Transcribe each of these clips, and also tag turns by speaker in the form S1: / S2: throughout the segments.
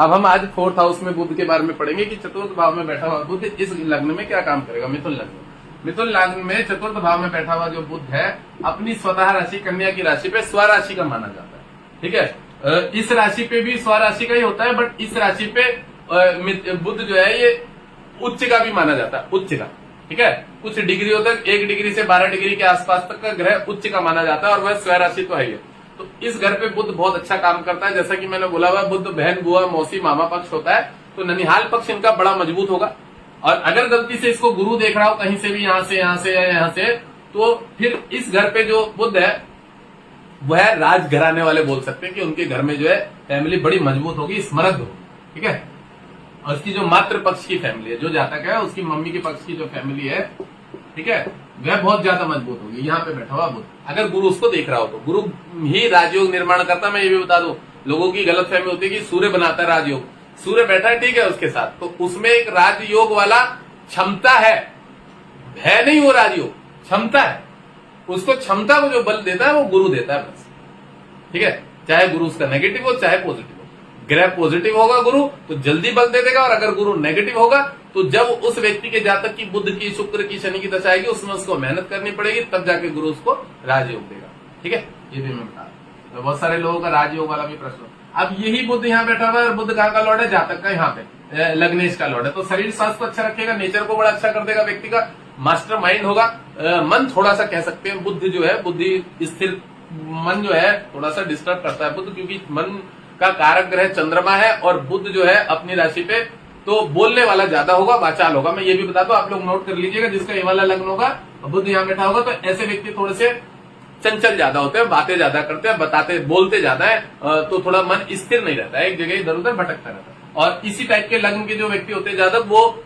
S1: अब हम आज 4th हाउस में बुध के बारे में पढ़ेंगे कि चतुर्थ भाव में बैठा हुआ बुध इस लग्न में क्या काम करेगा। मिथुन लग्न, मिथुन लग्न में चतुर्थ भाव में बैठा हुआ जो बुध है अपनी स्वतः राशि कन्या की राशि पे स्वराशि का माना जाता है। ठीक है, इस राशि पे भी स्वराशि का ही होता है, बट इस राशि पे बुध जो है ये उच्च का भी माना जाता है, उच्च का। ठीक है, कुछ डिग्री होता है, 1 डिग्री से 12 डिग्री के आसपास तक का ग्रह उच्च का माना जाता है और वह स्वराशि तो है ही। तो इस घर पे बुध बहुत अच्छा काम करता है। जैसा कि मैंने बोला हुआ बुध बहन बुआ मौसी मामा पक्ष होता है, तो ननिहाल पक्ष इनका बड़ा मजबूत होगा। और अगर गलती से इसको गुरु देख रहा हो कहीं से भी, यहाँ से यहाँ से या यहाँ से, तो फिर इस घर पे जो बुध है वह राजघराने वाले बोल सकते हैं कि उनके घर में जो है फैमिली बड़ी मजबूत होगी, स्मृद्ध होगी। ठीक है, और उसकी जो मातृ पक्ष की फैमिली है, जो जातक है उसकी मम्मी के पक्ष की जो फैमिली है, ठीक है, वह बहुत ज्यादा मजबूत होगी। यहाँ पे बैठा हुआ बुध अगर गुरु उसको देख रहा हो तो गुरु ही राजयोग निर्माण करता। मैं ये भी बता दूं, लोगों की गलत फहमी होती है कि सूर्य बनाता है राजयोग। सूर्य बैठा है ठीक है उसके साथ, तो उसमें एक राजयोग वाला क्षमता है, है नहीं वो राजयोग, क्षमता है। उसको क्षमता को जो बल देता है वो गुरु देता है बस। ठीक है, चाहे गुरु उसका नेगेटिव हो चाहे पॉजिटिव हो। ग्रह पॉजिटिव होगा गुरु तो जल्दी बल दे देगा, और अगर गुरु नेगेटिव होगा तो जब उस व्यक्ति के जातक की बुध की शुक्र की शनि की दशा आएगी उसमें उसको मेहनत करनी पड़ेगी, तब जाके गुरु उसको राजयोग देगा। ठीक है, ये भी मैं बता रहा हूं। बहुत सारे लोगों का राजयोग वाला भी प्रश्न। अब यही बुध यहाँ बैठा हुआ है और बुध कहाँ का लॉर्ड है, जातक का, यहाँ पे लग्नेश का लॉर्ड है। तो शरीर स्वास्थ्य को अच्छा रखेगा, नेचर को बड़ा अच्छा कर देगा, व्यक्ति का मास्टर माइंड होगा। मन थोड़ा सा कह सकते हैं बुद्ध जो है, बुद्धि स्थिर मन जो है थोड़ा सा डिस्टर्ब करता है बुध, क्योंकि मन का कारक ग्रह चंद्रमा है और बुध जो है अपनी राशि पे तो बोलने वाला ज्यादा होगा, वाचाल होगा। मैं ये भी बता दूं, आप लोग नोट कर लीजिएगा, जिसका ये वाला लग्न होगा बुध यहाँ बैठा होगा तो ऐसे व्यक्ति थोड़े से चंचल ज्यादा होते हैं, बातें ज्यादा करते हैं, बताते बोलते ज्यादा है, तो थोड़ा मन स्थिर नहीं रहता है, एक जगह इधर उधर भटकता रहता है। और इसी टाइप के लग्न के जो व्यक्ति होते हैं ज्यादा, वो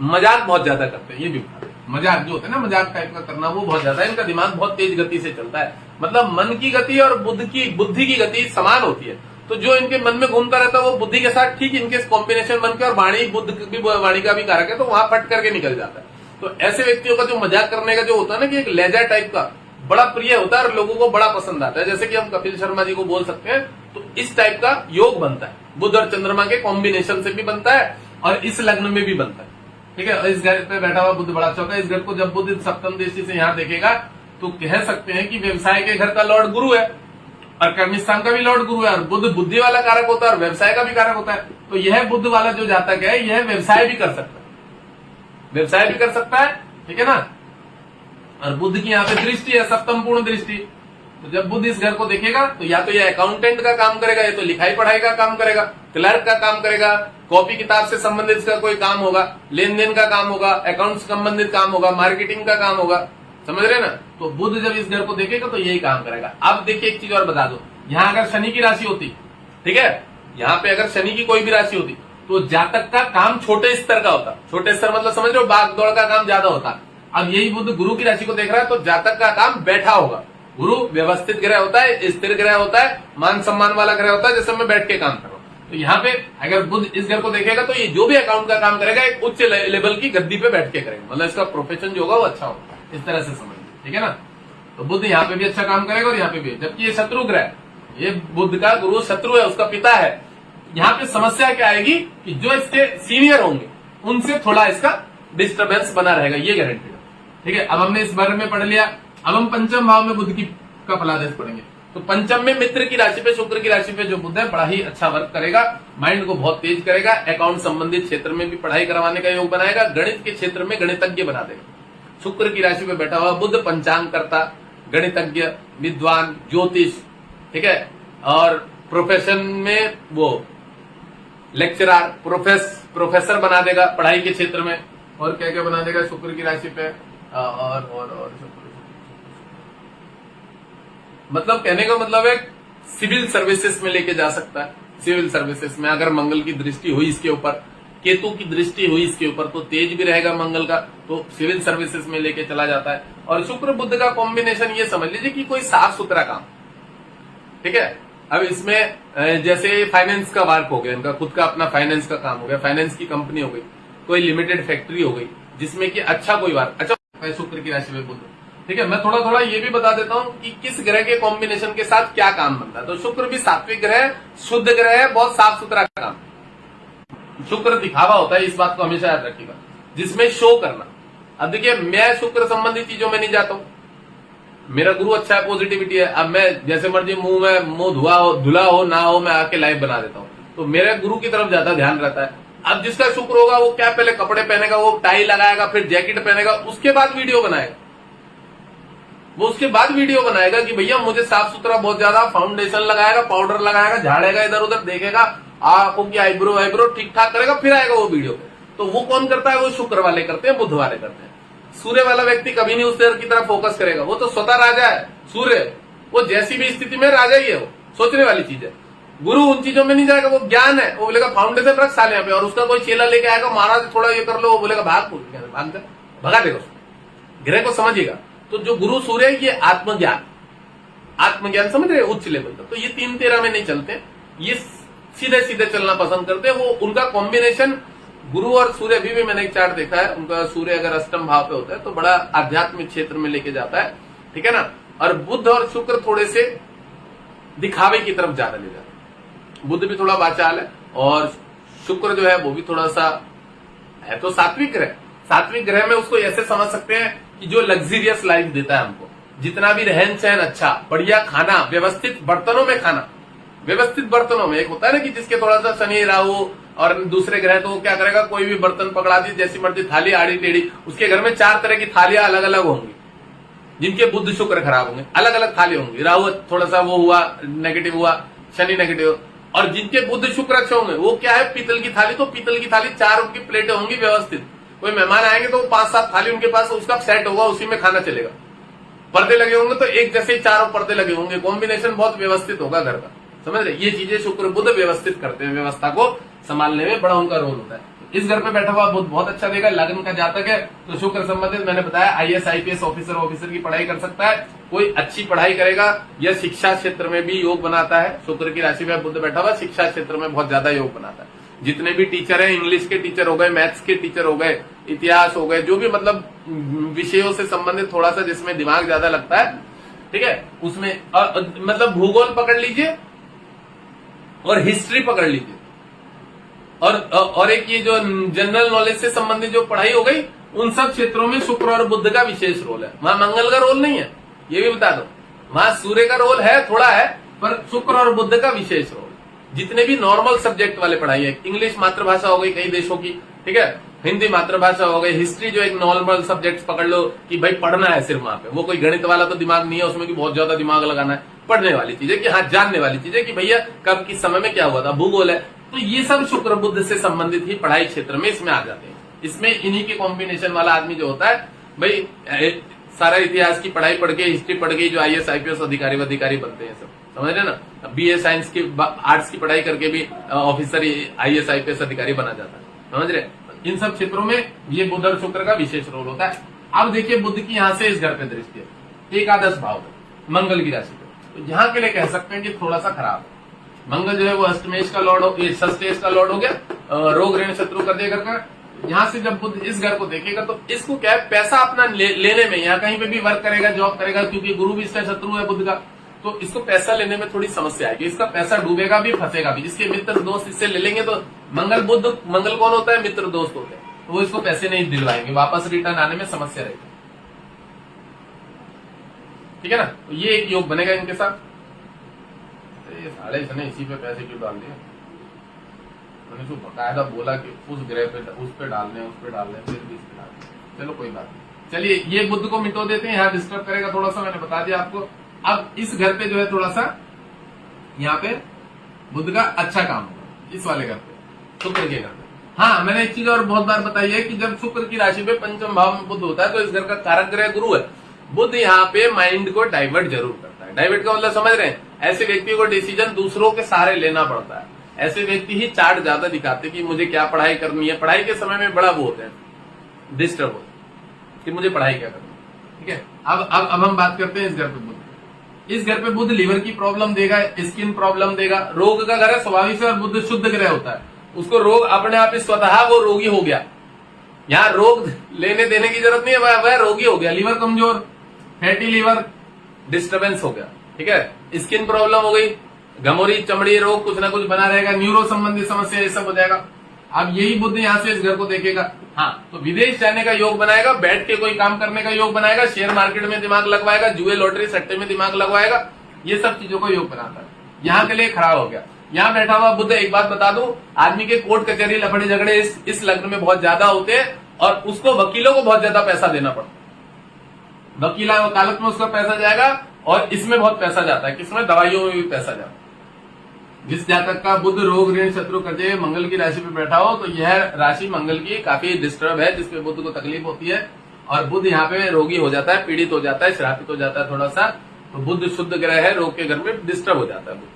S1: मजाक बहुत ज्यादा करते हैं। ये भी मजाक जो होता है ना, मजाक टाइप का करना, वो बहुत ज्यादा है। इनका दिमाग बहुत तेज गति से चलता है, मतलब मन की गति और बुद्धि की गति समान होती है। तो जो इनके मन में घूमता रहता है वो बुद्धि के साथ ठीक इनके कॉम्बिनेशन बन के, और वाणी बुद्ध की वाणी का भी कारक है, तो वहां फट करके निकल जाता है। तो ऐसे व्यक्तियों का जो मजाक करने का जो होता है ना, कि एक लेजर टाइप का बड़ा प्रिय होता है और लोगों को बड़ा पसंद आता है। जैसे कि हम कपिल शर्मा जी को बोल सकते हैं, तो इस टाइप का योग बनता है, बुध और चंद्रमा के कॉम्बिनेशन से भी बनता है और इस लग्न में भी बनता है। ठीक है, इस घर पे बैठा हुआ बुध बड़ा अच्छा होता है। इस घर को जब बुध सप्तम दृष्टि से यहाँ देखेगा तो कह सकते हैं कि व्यवसाय के घर का लॉर्ड गुरु है और कर्मस्थान का भी लॉर्ड गुरु है, और बुध बुद्धि वाला कारक होता है और व्यवसाय का भी कारक होता है। तो यह बुध वाला जो जातक है यह व्यवसाय भी कर सकता है, व्यवसाय भी कर सकता है। ठीक है ना, और बुध की यहाँ पे दृष्टि है, सप्तम पूर्ण दृष्टि। तो जब बुध इस घर को देखेगा तो या तो ये अकाउंटेंट का काम करेगा, या तो लिखाई पढ़ाई का काम करेगा, क्लर्क का काम करेगा, कॉपी किताब से संबंधित इसका कोई काम होगा, लेन देन का काम होगा, अकाउंट से संबंधित काम होगा, मार्केटिंग का काम होगा। समझ रहे ना, तो बुध जब इस घर को देखेगा तो यही काम करेगा। अब देखिए एक चीज और बता दो, यहाँ अगर शनि की राशि होती, ठीक है, यहाँ पे अगर शनि की कोई भी राशि होती तो जातक का काम छोटे स्तर का होता। छोटे स्तर मतलब समझ रहे हो, भाग दौड़ का काम ज्यादा होता। अब यही बुध गुरु की राशि को देख रहा है तो जातक का काम बैठा होगा। गुरु व्यवस्थित ग्रह होता है, स्थिर ग्रह होता है, मान सम्मान वाला ग्रह होता है, जैसे मैं बैठ के काम कर रहा हूं। तो यहाँ पे अगर बुध इस घर को देखेगा तो ये जो भी अकाउंट का काम करेगा एक उच्च लेवल की गद्दी पे बैठ के करेगा, मतलब इसका प्रोफेशन जो होगा वो अच्छा होगा। इस तरह से समझ, ठीक है ना। तो बुध यहाँ पे भी अच्छा काम करेगा और यहाँ पे भी, जबकि ये शत्रु ग्रह, ये बुध का गुरु शत्रु है, उसका पिता है। यहाँ पे समस्या क्या आएगी कि जो इसके सीनियर होंगे उनसे थोड़ा इसका डिस्टर्बेंस बना रहेगा, ये गारंटी है। ठीक है, अब हमने इस बारे में पढ़ लिया। अब हम पंचम भाव में बुध की का फलादेश पढ़ेंगे। तो पंचम में मित्र की राशि पे, शुक्र की राशि पे जो बुध है बड़ा ही अच्छा वर्क करेगा, माइंड को बहुत तेज करेगा, अकाउंट संबंधित क्षेत्र में भी पढ़ाई करवाने का योग बनाएगा, गणित के क्षेत्र में गणितज्ञ बना देगा। शुक्र की राशि पे बैठा हुआ बुध पंचांग करता, गणितज्ञ, विद्वान, ज्योतिष, ठीक है, और प्रोफेशन में वो लेक्चरर, प्रोफेसर बना देगा पढ़ाई के क्षेत्र में। और क्या क्या बना देगा शुक्र की राशि पे, और मतलब कहने का मतलब है सिविल सर्विसेज में लेके जा सकता है। सिविल सर्विसेज में अगर मंगल की दृष्टि हुई इसके ऊपर, केतु की दृष्टि हुई इसके ऊपर, तो तेज भी रहेगा मंगल का, तो सिविल सर्विसेज में लेके चला जाता है। और शुक्र बुध का कॉम्बिनेशन ये समझ लीजिए कि कोई साफ सुथरा काम, ठीक है। अब इसमें जैसे फाइनेंस का वर्क हो गया, इनका खुद का अपना फाइनेंस का काम हो गया, फाइनेंस की कंपनी हो गई, कोई लिमिटेड फैक्ट्री हो गई, जिसमें कि अच्छा कोई वर्क अच्छा शुक्र की राशि में बुध। ठीक है, मैं थोड़ा थोड़ा ये भी बता देता हूं कि किस ग्रह के कॉम्बिनेशन के साथ क्या काम बनता है। तो शुक्र भी सात्विक ग्रह, शुद्ध ग्रह है, बहुत साफ सुथरा काम। शुक्र दिखावा होता है, इस बात को हमेशा याद रखिएगा, जिसमें शो करना। अब देखिए, मैं शुक्र संबंधी चीजों में नहीं जाता हूं, मेरा गुरु अच्छा है, पॉजिटिविटी है। अब मैं जैसे मर्जी मुंह धुला हो ना हो, मैं आके लाइव बना देता हूं, तो मेरे गुरु की तरफ ज्यादा ध्यान रहता है। अब जिसका शुक्र होगा वो क्या पहले कपड़े पहनेगा, वो टाई लगाएगा, फिर जैकेट पहनेगा, उसके बाद वीडियो बनाएगा। वो उसके बाद वीडियो बनाएगा कि भैया मुझे साफ सुथरा बहुत ज्यादा, फाउंडेशन लगाएगा, पाउडर लगाएगा, झाड़ेगा, इधर उधर देखेगा, आंखों की आईब्रो ठीक ठाक करेगा, फिर आएगा वो वीडियो। तो वो कौन करता है? वो शुक्र वाले करते हैं, बुध वाले करते हैं। सूर्य वाला व्यक्ति कभी नहीं उस तरह की तरफ फोकस करेगा, वो तो स्वतः राजा है। सूर्य वो जैसी भी स्थिति में राजा ही है, वो सोचने वाली चीज है। गुरु उन चीजों में नहीं जाएगा, वो ज्ञान है, वो बोलेगा फाउंडेशन रख साल यहाँ पे, और उसका कोई चेला लेके आएगा, महाराज थोड़ा ये कर लो, वो बोलेगा भाग भगा देगा उसको। ग्रह को समझिएगा। तो जो गुरु सूर्य है, ये आत्मज्ञान समझ रहे, उच्च लेवल का। तो ये 3-13 में नहीं चलते, ये सीधे सीधे चलना पसंद करते हैं। वो उनका कॉम्बिनेशन गुरु और सूर्य, अभी भी मैंने एक चार्ट देखा है, उनका सूर्य अगर अष्टम भाव पे होता है तो बड़ा आध्यात्मिक क्षेत्र में लेके जाता है, ठीक है ना। और बुध और शुक्र थोड़े से दिखावे की तरफ ज्यादा ले जाते हैं। बुध भी थोड़ा वाचाल है, और शुक्र जो है वो भी थोड़ा सा है तो सात्विक ग्रह। सात्विक ग्रह में उसको ऐसे समझ सकते हैं कि जो लग्जरियस लाइफ देता है हमको, जितना भी रहन सहन अच्छा, बढ़िया खाना, व्यवस्थित बर्तनों में खाना, व्यवस्थित बर्तनों में। एक होता है ना कि जिसके थोड़ा सा शनि राहु और दूसरे ग्रह, तो वो क्या करेगा, कोई भी बर्तन पकड़ा दी, जैसी मर्जी थाली आड़ी टेढ़ी, उसके घर में 4 तरह की थालियां अलग अलग होंगी। जिनके बुध शुक्र खराब होंगे, अलग अलग थाली होंगी। राहु थोड़ा सा वो हुआ, नेगेटिव हुआ, शनि नेगेटिव। और जिनके बुध शुक्र अच्छे होंगे, वो क्या है, पीतल की थाली, तो पीतल की थाली 4 उनकी प्लेटें होंगी व्यवस्थित। कोई मेहमान आएंगे तो 5-7 थाली उनके पास, उसका सेट होगा, उसी में खाना चलेगा। पर्दे लगे होंगे तो एक जैसे 4 पर्दे लगे होंगे, कॉम्बिनेशन बहुत व्यवस्थित होगा घर का, समझ रहे। ये चीजें शुक्र बुध व्यवस्थित करते हैं, व्यवस्था को संभालने में बड़ा उनका रोल होता है। इस घर पे बैठा हुआ बुध बहुत अच्छा देगा। लग्न का जातक है तो शुक्र संबंधित मैंने बताया IAS IPS ऑफिसर की पढ़ाई कर सकता है, कोई अच्छी पढ़ाई करेगा। यह शिक्षा क्षेत्र में भी योग बनाता है। शुक्र की राशि में बुध बैठा हुआ शिक्षा क्षेत्र में बहुत ज्यादा योग बनाता है। जितने भी टीचर हैं, इंग्लिश के टीचर हो गए, मैथ्स के टीचर हो गए, इतिहास हो गए, जो भी मतलब विषयों से संबंधित थोड़ा सा जिसमें दिमाग ज्यादा लगता है, ठीक है, उसमें मतलब भूगोल पकड़ लीजिए और हिस्ट्री पकड़ लीजिए, और एक ये जो जनरल नॉलेज से संबंधित जो पढ़ाई हो गई, उन सब क्षेत्रों में शुक्र और बुध का विशेष रोल है। वहां मंगल का रोल नहीं है, ये भी बता दो। वहां सूर्य का रोल है, थोड़ा है, पर शुक्र और बुध का विशेष रोल। जितने भी नॉर्मल सब्जेक्ट वाले पढ़ाई है, इंग्लिश मातृभाषा हो गई कई देशों की, ठीक है, हिंदी मातृभाषा हो गई, हिस्ट्री जो एक नॉर्मल सब्जेक्ट पकड़ लो कि भाई पढ़ना है सिर्फ वहां पे, वो कोई गणित वाला तो दिमाग नहीं है उसमें कि बहुत ज्यादा दिमाग लगाना है। पढ़ने वाली चीज है कि हाँ, जानने वाली चीज है कि भैया कब किस समय में क्या हुआ था, भूगोल है। तो ये सब शुक्र बुध से संबंधित ही पढ़ाई क्षेत्र में इसमें आ जाते हैं। इसमें इन्हीं के कॉम्बिनेशन वाला आदमी जो होता है, भाई सारा इतिहास की पढ़ाई पढ़ के, हिस्ट्री पढ़ के जो IAS IPS अधिकारी बनते हैं सब, समझ रहे ना। BA साइंस की, आर्ट्स की पढ़ाई करके भी ऑफिसर IAS IPS अधिकारी बना जाता है, समझ रहे। इन सब क्षेत्रों में ये बुध और शुक्र का विशेष रोल होता है। अब देखिए बुध की यहां से इस घर पे दृष्टि है, एकादश भाव है मंगल की राशि पे, तो यहाँ के लिए कह सकते हैं कि थोड़ा सा खराब है। मंगल जो है वो अष्टमेश का लॉर्ड हो, षष्ठेश का लॉर्ड हो गया, रोग ऋण शत्रु कर दिया घर का। यहाँ से जब बुध इस घर को देखेगा तो इसको क्या है, पैसा अपना लेने में, यहाँ कहीं पे भी वर्क करेगा, जॉब करेगा, क्योंकि गुरु भी इसका शत्रु है बुध का, तो इसको पैसा लेने में थोड़ी समस्या आएगी। इसका पैसा डूबेगा भी, फंसेगा भी। इसके मित्र दोस्त इससे ले लेंगे, तो मंगल कौन होता है, मित्र दोस्त होते हैं, तो वो इसको पैसे नहीं दिलवाएंगे, वापस रिटर्न आने में समस्या रहेगी, ठीक है ना। तो ये एक योग बनेगा इनके साथ। ये साढ़े इसने इसी पे पैसे क्यों डाल दिए, मैंने जो बकायदा बोला कि उस ग्रह पे, उस पे डालने, उस पे डालने, फिर भी इस पे डालने। चलो कोई बात नहीं, चलिए ये बुध को मिटो देते हैं। यहाँ डिस्टर्ब करेगा थोड़ा सा, मैंने बता दिया आपको। अब इस घर पे जो है थोड़ा सा यहाँ पे बुध का अच्छा काम होगा, इस वाले घर पे, शुक्र के घर पे। हाँ, मैंने एक चीज और बहुत बार बताई है कि जब शुक्र की राशि पे पंचम भाव में बुध होता है तो इस घर का कारक ग्रह गुरु है। बुध यहाँ पे माइंड को डाइवर्ट जरूर करता है। डाइवर्ट का मतलब समझ रहे हैं, ऐसे व्यक्ति को डिसीजन दूसरों के सहारे लेना पड़ता है। ऐसे व्यक्ति ही चार्ट ज्यादा दिखाते कि मुझे क्या पढ़ाई करनी है। पढ़ाई के समय में बड़ा वो होते हैं, डिस्टर्ब होते हैं कि मुझे पढ़ाई क्या करनी है, ठीक है। अब हम बात करते हैं इस घर पे बुध। इस घर पे बुध लीवर की प्रॉब्लम देगा, स्किन प्रॉब्लम देगा। रोग का घर है स्वाभाविक से, और बुध शुद्ध ग्रह होता है, उसको रोग अपने आप ही स्वतः वो रोगी हो गया। यहाँ रोग लेने देने की जरूरत नहीं है, वह रोगी हो गया। लीवर कमजोर, फैटी लीवर डिस्टर्बेंस हो गया, ठीक है, स्किन प्रॉब्लम हो गई, घमोरी चमड़ी रोग कुछ ना कुछ बना रहेगा, न्यूरो संबंधी समस्या ये सब हो जाएगा। अब यही बुद्ध यहाँ से इस घर को देखेगा, हाँ तो विदेश जाने का योग बनाएगा, बैठ के कोई काम करने का योग बनाएगा, शेयर मार्केट में दिमाग लगवाएगा, जुए लॉटरी सट्टे में दिमाग लगवाएगा, ये सब चीजों को योग बनाता है। यहाँ के लिए खराब हो गया। यहाँ बैठा हुआ बुद्ध, एक बात बता दूं, आदमी के कोर्ट कचहरी लफड़े झगड़े इस लग्न में बहुत ज्यादा होते हैं और उसको वकीलों को बहुत ज्यादा पैसा देना पड़ता है। वकालत में उसका पैसा जाएगा और इसमें बहुत पैसा जाता है, किसमें, दवाइयों में भी पैसा जाता है। जिस जातक का बुध रोग ऋण शत्रु कर्जे मंगल की राशि पे बैठा हो तो यह राशि मंगल की काफी डिस्टर्ब है, जिसपे बुध को तकलीफ होती है और बुध यहाँ पे रोगी हो जाता है, पीड़ित हो जाता है, श्रापित हो जाता है थोड़ा सा। तो बुध शुद्ध ग्रह है, रोग के घर में डिस्टर्ब हो जाता है बुध,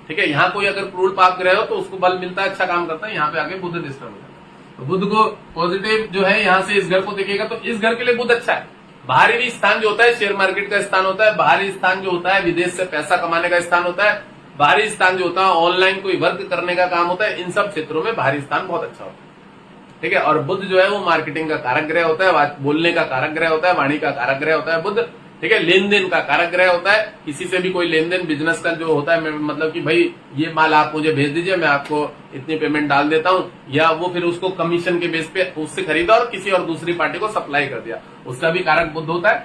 S1: ठीक है। यहाँ कोई अगर क्रूर पाप ग्रह हो तो उसको बल मिलता है, अच्छा काम करता है, यहाँ पे आके बुध डिस्टर्ब हो जाता है। तो बुध को पॉजिटिव जो है यहाँ से इस घर को देखेगा तो इस घर के लिए बुध अच्छा है। बाहरी स्थान जो होता है शेयर मार्केट का स्थान होता है, बाहरी स्थान जो होता है विदेश से पैसा कमाने का स्थान होता है, बाहरी स्थान जो होता है ऑनलाइन कोई वर्क करने का काम होता है, इन सब क्षेत्रों में बाहरी स्थान बहुत अच्छा होता है, ठीक है। और बुध जो है वो मार्केटिंग का कारक ग्रह होता है, बोलने का कारक ग्रह होता है, वाणी का कारक ग्रह होता है बुध, ठीक है। लेन देन का कारक ग्रह होता है, किसी से भी कोई लेन देन बिजनेस का जो होता है, मतलब कि भाई ये माल आप मुझे भेज दीजिए, मैं आपको इतनी पेमेंट डाल देता हूँ, या वो फिर उसको कमीशन के बेस पे उससे खरीदा और किसी और दूसरी पार्टी को सप्लाई कर दिया, उसका भी कारक बुध होता है।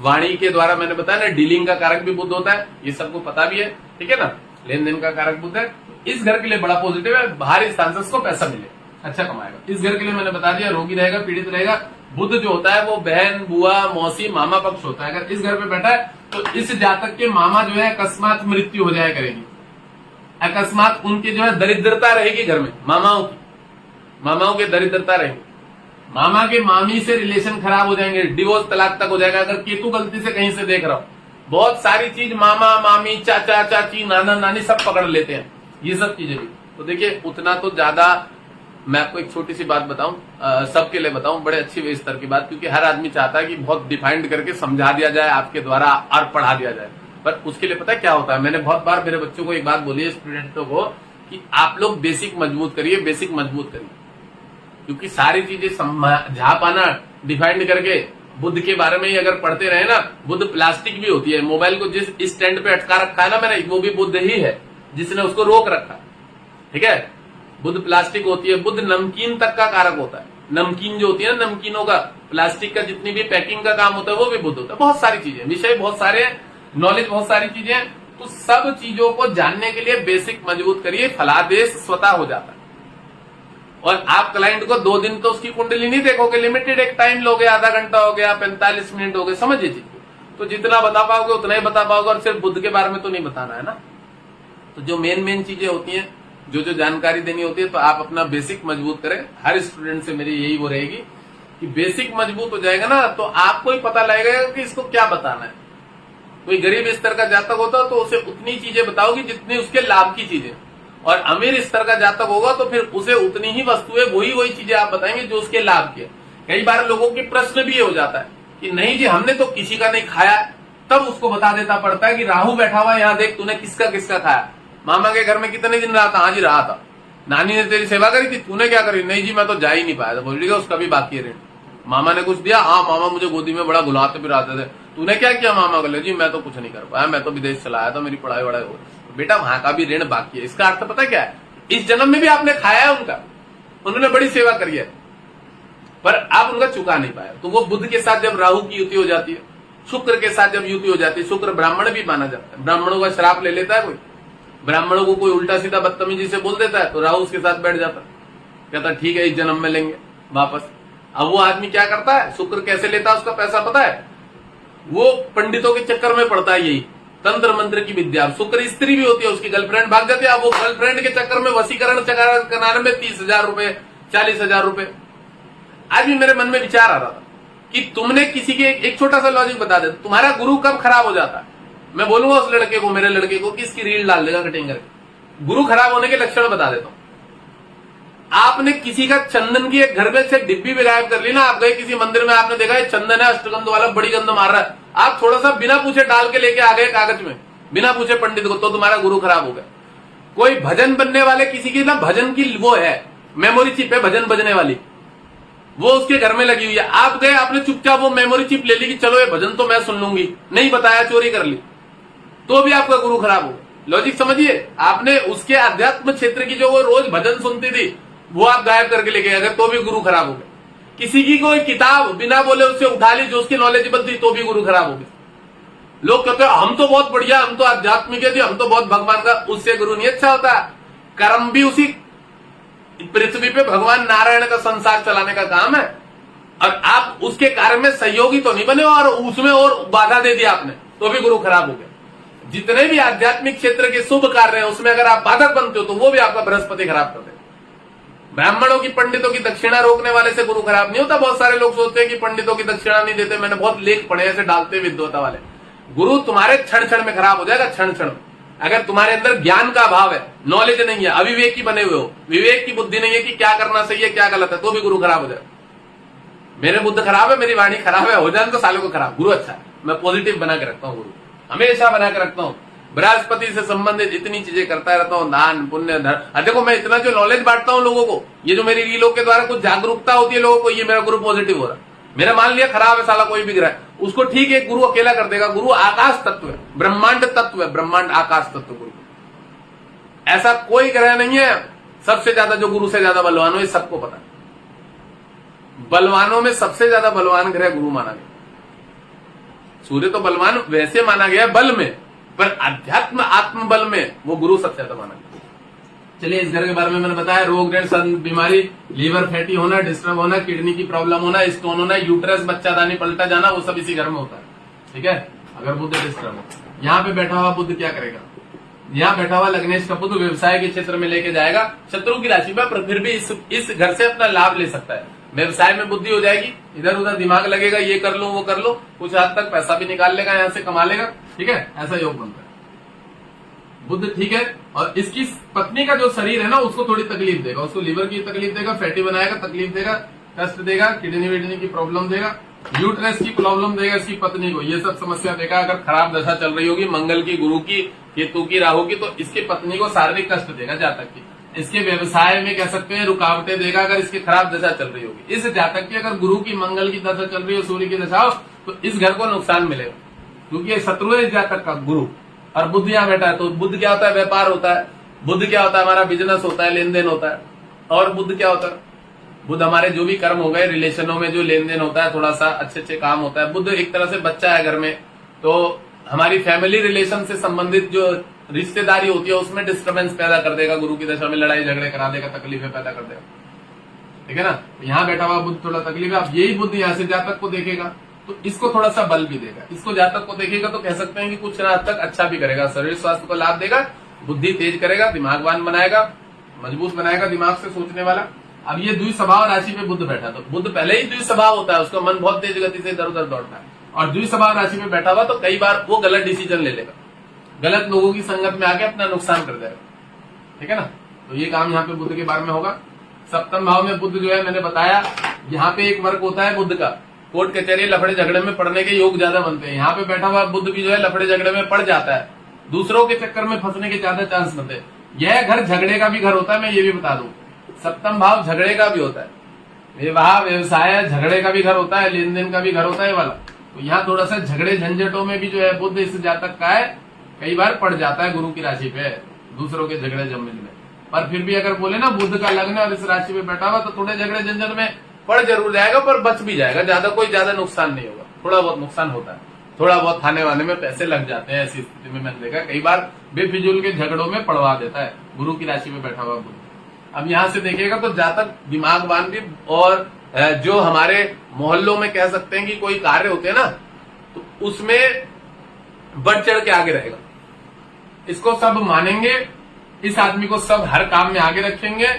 S1: वाणी के द्वारा मैंने बताया ना, डीलिंग का कारक भी बुध होता है, ये सबको पता भी है, ठीक है ना। लेन देन का कारक बुध है, इस घर के लिए बड़ा पॉजिटिव है, बाहरी स्थान से उसको पैसा मिले, अच्छा कमाएगा। इस घर के लिए मैंने बता दिया रोगी रहेगा, पीड़ित रहेगा। बुध जो होता है वो बहन, बुआ, मौसी, मामा पक्ष होता है। अगर इस घर पे बैठा है तो इस जातक के मामा जो है अकस्मात मृत्यु हो जाया करेगी, अकस्मात उनकी जो है दरिद्रता रहेगी घर में, मामाओं की दरिद्रता रहेगी, मामा के मामी से रिलेशन खराब हो जाएंगे, डिवोर्स तलाक तक हो जाएगा। अगर केतु गलती से कहीं से देख रहा हो, बहुत सारी चीज मामा मामी चाचा चाची नाना नानी सब पकड़ लेते हैं, ये सब चीजें भी। तो देखिए उतना तो ज्यादा, मैं आपको एक छोटी सी बात बताऊं, सबके लिए बताऊं, बड़े अच्छी स्तर की बात, क्योंकि हर आदमी चाहता है कि बहुत डिफाइंड करके समझा दिया जाए आपके द्वारा और पढ़ा दिया जाए, पर उसके लिए पता है क्या होता है। मैंने बहुत बार मेरे बच्चों को एक बात बोली है, स्टूडेंटों को, कि आप लोग बेसिक मजबूत करिए, बेसिक मजबूत करिए, क्योंकि सारी चीजें समझा पाना डिफाइंड करके बुद्ध के बारे में ही अगर पढ़ते रहे ना, बुद्ध प्लास्टिक भी होती है, मोबाइल को जिस स्टैंड पे अटका रखा है ना मैंने, वो भी बुद्ध ही है जिसने उसको रोक रखा, ठीक है। बुद्ध प्लास्टिक होती है, बुद्ध नमकीन तक का कारक होता है, नमकीन जो होती है ना, नमकीनों का, प्लास्टिक का जितनी भी पैकिंग का काम होता है वो भी बुद्ध होता है। बहुत सारी चीजें, विषय बहुत सारे, नॉलेज बहुत सारी चीजें, तो सब चीजों को जानने के लिए बेसिक मजबूत करिए, फलादेश स्वतः हो जाता है। और आप क्लाइंट को 2 दिन तो उसकी कुंडली नहीं देखोगे, लिमिटेड एक टाइम लोगे, आधा घंटा हो गया, 45 मिनट हो गए, समझिए चीज, तो जितना बता पाओगे उतना ही बता पाओगे, और सिर्फ बुद्ध के बारे में तो नहीं बताना है ना। तो जो मेन चीजें होती हैं, जो जानकारी देनी होती है, तो आप अपना बेसिक मजबूत करें। हर स्टूडेंट से मेरी यही वो रहेगी कि बेसिक मजबूत हो जाएगा ना, तो आपको ही पता लगेगा कि इसको क्या बताना है। कोई गरीब स्तर का जातक होता तो उसे उतनी चीजें बताओगी जितनी उसके लाभ की चीजें, और अमीर स्तर का जातक होगा तो फिर उसे उतनी ही वस्तुएं, वही चीजें आप बताएंगे जो उसके लाभ की है। कई बार लोगों के प्रश्न भी ये हो जाता है कि नहीं जी हमने तो किसी का नहीं खाया, तब उसको बता देता पड़ता है कि राहु बैठा हुआ यहाँ देख, तूने किसका किसका खाया, मामा के घर में कितने दिन रहा था, हाँ जी रहा था, नानी ने तेरी सेवा करी थी, तूने क्या करी, नहीं जी मैं तो जा ही नहीं पाया था, बोलिएगा उसका भी बाकी है ऋण, मामा ने कुछ दिया, हाँ मामा मुझे गोदी में बड़ा गुलाते फिराते थे, तूने क्या किया मामा को, ले जी मैं तो कुछ नहीं कर पाया, मैं तो विदेश चला आया था, मेरी पढ़ाई वढ़ाई हो, बेटा वहां का भी ऋण बाकी है। इसका अर्थ पता क्या है, इस जन्म में भी आपने खाया है उनका, उन्होंने बड़ी सेवा करी है, पर आप उनका चुका नहीं पाया। तो वो बुध के साथ जब राहु की युति हो जाती है, शुक्र के साथ जब युति हो जाती है, शुक्र ब्राह्मण भी माना जाता है, ब्राह्मणों का श्राप ले लेता है कोई, ब्राह्मणों को कोई उल्टा सीधा बदतमीजी से बोल देता है तो राहु उसके साथ बैठ जाता है, कहता ठीक है इस जन्म में लेंगे वापस। अब वो आदमी क्या करता है, शुक्र कैसे लेता है उसका पैसा पता है, वो पंडितों के चक्कर में पड़ता है, यही तंत्र मंत्र की विद्या। शुक्र स्त्री भी होती है, उसकी गर्लफ्रेंड भाग जाती है, अब वो गर्लफ्रेंड के चक्कर में वसीकरण कराने में 30,000 रुपए 40,000 रुपए। आज भी मेरे मन में विचार आ रहा था कि तुमने किसी के एक छोटा सा लॉजिक बता दे, तुम्हारा गुरु कब खराब हो जाता है, मैं बोलूंगा उस लड़के को, मेरे लड़के को, कि इसकी रील डाल देगा कटिंग करके, गुरु खराब होने के लक्षण बता देता हूं। आपने किसी का चंदन की एक घर में से डिब्बी भी गायब कर ली ना, आप गए किसी मंदिर में, आपने देखा चंदन है अष्टगंध वाला, बड़ी गंध मार रहा है, आप थोड़ा सा बिना पूछे डाल के लेके आ गए कागज में, बिना पूछे पंडित को, तो तुम्हारा गुरु खराब हो गया। कोई भजन बनने वाले किसी की ना भजन की वो है, मेमोरी चिप है भजन बजने वाली, वो उसके घर में लगी हुई है। आप गए, आपने चुपचाप वो मेमोरी चिप ले ली कि चलो ये भजन तो मैं सुन लूंगी, नहीं बताया, चोरी कर ली, तो भी आपका गुरु खराब होगा। लॉजिक समझिए, आपने उसके अध्यात्म क्षेत्र की जो वो रोज भजन सुनती थी वो आप गायब करके लेके गए, तो भी गुरु खराब हो गया। किसी की कोई किताब बिना बोले उससे उठा ली जो उसकी नॉलेजेबल थी, तो भी गुरु खराब हो गया। लोग कहते हैं हम तो बहुत बढ़िया, हम तो आध्यात्मिक है, हम तो बहुत भगवान का, उससे गुरु नहीं अच्छा होता। कर्म भी उसी पृथ्वी पे भगवान नारायण का संसार चलाने का काम है, और आप उसके कार्य में सहयोगी तो नहीं बने और उसमें और बाधा दे दिया आपने, तो भी गुरु खराब हो गया। जितने भी आध्यात्मिक क्षेत्र के शुभ कार्य हैं उसमें अगर आप बाधक बनते हो तो वो भी आपका बृहस्पति खराब कर देगा। ब्राह्मणों की, पंडितों की दक्षिणा रोकने वाले से गुरु खराब नहीं होता। बहुत सारे लोग सोचते हैं कि पंडितों की दक्षिणा नहीं देते, मैंने बहुत लेख पढ़े ऐसे डालते विद्वता वाले। गुरु तुम्हारे क्षण क्षण में खराब हो जाएगा, क्षण क्षण। अगर तुम्हारे अंदर ज्ञान का अभाव है, नॉलेज नहीं है, अविवेकी बने हुए हो, विवेक की बुद्धि नहीं है कि क्या करना सही है क्या गलत है, तो भी गुरु खराब हो जाएगा। मेरे बुद्ध खराब है, मेरी वाणी खराब है, हो जाए तो सालों को खराब। गुरु अच्छा है, मैं पॉजिटिव बना के रखता हूँ, गुरु हमेशा बना के रखता हूँ। बृहस्पति से संबंधित इतनी चीजें करता रहता हूँ, दान पुण्य धर्म। देखो मैं इतना जो नॉलेज बांटता हूँ लोगों को, ये जो मेरी रीलों के द्वारा कुछ जागरूकता होती है लोगों को, ये मेरा गुरु पॉजिटिव हो रहा है। मेरा मान लिया खराब है साला कोई भी ग्रह, उसको ठीक है गुरु अकेला कर देगा। गुरु आकाश तत्व है, ब्रह्मांड तत्व है, ब्रह्मांड आकाश तत्व गुरु। ऐसा कोई ग्रह नहीं है सबसे ज्यादा जो गुरु से ज्यादा बलवान हो, ये सबको पता है। बलवानों में सबसे ज्यादा बलवान ग्रह गुरु माना गया। सूर्य तो बलवान वैसे माना गया बल में, पर अध्यात्म आत्म बल में वो गुरु सबसे ज्यादा माना गया। चलिए इस घर के बारे में मैंने बताया, रोग ऋण सन बीमारी, लीवर फैटी होना, डिस्टर्ब होना, किडनी की प्रॉब्लम होना, स्टोन होना, यूट्रस बच्चादानी पलटा जाना, वो सब इसी घर में होता है। ठीक है, अगर बुध डिस्टर्ब हो। यहाँ पे बैठा हुआ बुध क्या करेगा? यहाँ बैठा हुआ लग्नेश का बुध व्यवसाय के क्षेत्र में लेके जाएगा शत्रु की राशि में, पर फिर भी इस घर से अपना लाभ ले सकता है। व्यवसाय में बुद्धि हो जाएगी, इधर उधर दिमाग लगेगा, ये कर लो वो कर लो, कुछ हद तक पैसा भी निकाल लेगा, यहाँ से कमा लेगा। ठीक है, ऐसा योग बनता है। बुध ठीक है, और इसकी पत्नी का जो शरीर है ना उसको थोड़ी तकलीफ देगा, उसको लीवर की तकलीफ देगा, फैटी बनाएगा, तकलीफ देगा, कष्ट देगा, किडनी विडनी की प्रॉब्लम देगा, यूट्रस की प्रॉब्लम देगा इसकी पत्नी को, ये सब समस्या देगा। अगर खराब दशा चल रही होगी मंगल की, गुरु की, केतु की, राहु की, तो इसकी पत्नी को शारीरिक कष्ट देगा जातक की। इसके व्यवसाय में कह सकते हैं रुकावटें देगा अगर इसकी खराब दशा चल रही होगी। इस जातक की अगर गुरु की, मंगल की दशा चल रही हो, सूर्य की दशा हो, तो इस घर को नुकसान मिलेगा, क्योंकि ये शत्रु है इस जातक का गुरु। और बुध यहाँ बैठा है, तो बुध क्या होता है? व्यापार होता है। बुध क्या होता है? हमारा बिजनेस होता है, लेन देन होता है। और बुध क्या होता है? बुध हमारे जो भी कर्म हो गए, रिलेशनों में जो लेन देन होता है, थोड़ा सा अच्छे अच्छे काम होता है। बुध एक तरह से बच्चा है घर में, तो हमारी फैमिली रिलेशन से संबंधित जो रिश्तेदारी होती है उसमें डिस्टर्बेंस पैदा कर देगा। गुरु की दशा में लड़ाई झगड़े करा देगा, तकलीफें पैदा कर देगा। ठीक है ना, तो यहाँ बैठा हुआ बुध थोड़ा तकलीफ है। अब यही बुध यहाँ से जातक को देखेगा तो इसको थोड़ा सा बल भी देगा। इसको जातक को देखेगा तो कह सकते हैं कि कुछ हद तक अच्छा भी करेगा, शरीर स्वास्थ्य को लाभ देगा, बुद्धि तेज करेगा, दिमागवान बनाएगा, मजबूत बनाएगा, दिमाग से सोचने वाला। अब ये द्वि स्वभाव राशि में बुध बैठा, तो बुध पहले ही द्वि स्वभाव होता है, उसका मन बहुत तेज गति से इधर उधर दौड़ता है, और द्वि स्वभाव राशि में बैठा हुआ तो कई बार वो गलत डिसीजन ले लेगा, गलत लोगों की संगत में आके अपना नुकसान कर जाएगा। ठीक है ना, तो ये काम यहाँ पे बुध के बारे में होगा। सप्तम भाव में बुध जो है मैंने बताया, यहाँ पे एक वर्क होता है बुध का, कोर्ट कचहरी लफड़े झगड़े में पड़ने के योग ज्यादा बनते हैं। यहाँ पे बैठा हुआ बुध भी जो है लफड़े झगड़े में पड़ जाता है, दूसरों के चक्कर में फंसने के ज्यादा चांस बनते हैं। यह घर झगड़े का भी घर होता है, मैं ये भी बता दूं। सप्तम भाव झगड़े का भी होता है, विवाह व्यवसाय झगड़े का भी घर होता है, लेन देन का भी घर होता है वाला। तो यहाँ थोड़ा सा झगड़े झंझटों में भी जो है बुध इस जातक का है, कई बार पड़ जाता है गुरु की राशि पे, दूसरों के झगड़े जमीन में। पर फिर भी अगर बोले ना बुध का लग्न और इस राशि में बैठा हुआ तो थोड़े झगड़े झंझट में पड़ जरूर जाएगा, पर बच भी जाएगा, कोई ज्यादा नुकसान नहीं होगा। थोड़ा बहुत नुकसान होता है, थोड़ा बहुत खाने वाने में पैसे लग जाते हैं। ऐसी स्थिति में मैंने देखा कई बार बेफिजूल के झगड़ों में पड़वा देता है गुरु की राशि में बैठा हुआ बुध। अब यहाँ से देखिएगा तो जातक दिमागवान भी, और जो हमारे मोहल्लों में कह सकते हैं कि कोई कार्य होते हैं ना, तो उसमें बढ़ चढ़ के आगे रहेगा, इसको सब मानेंगे, इस आदमी को सब हर काम में आगे रखेंगे।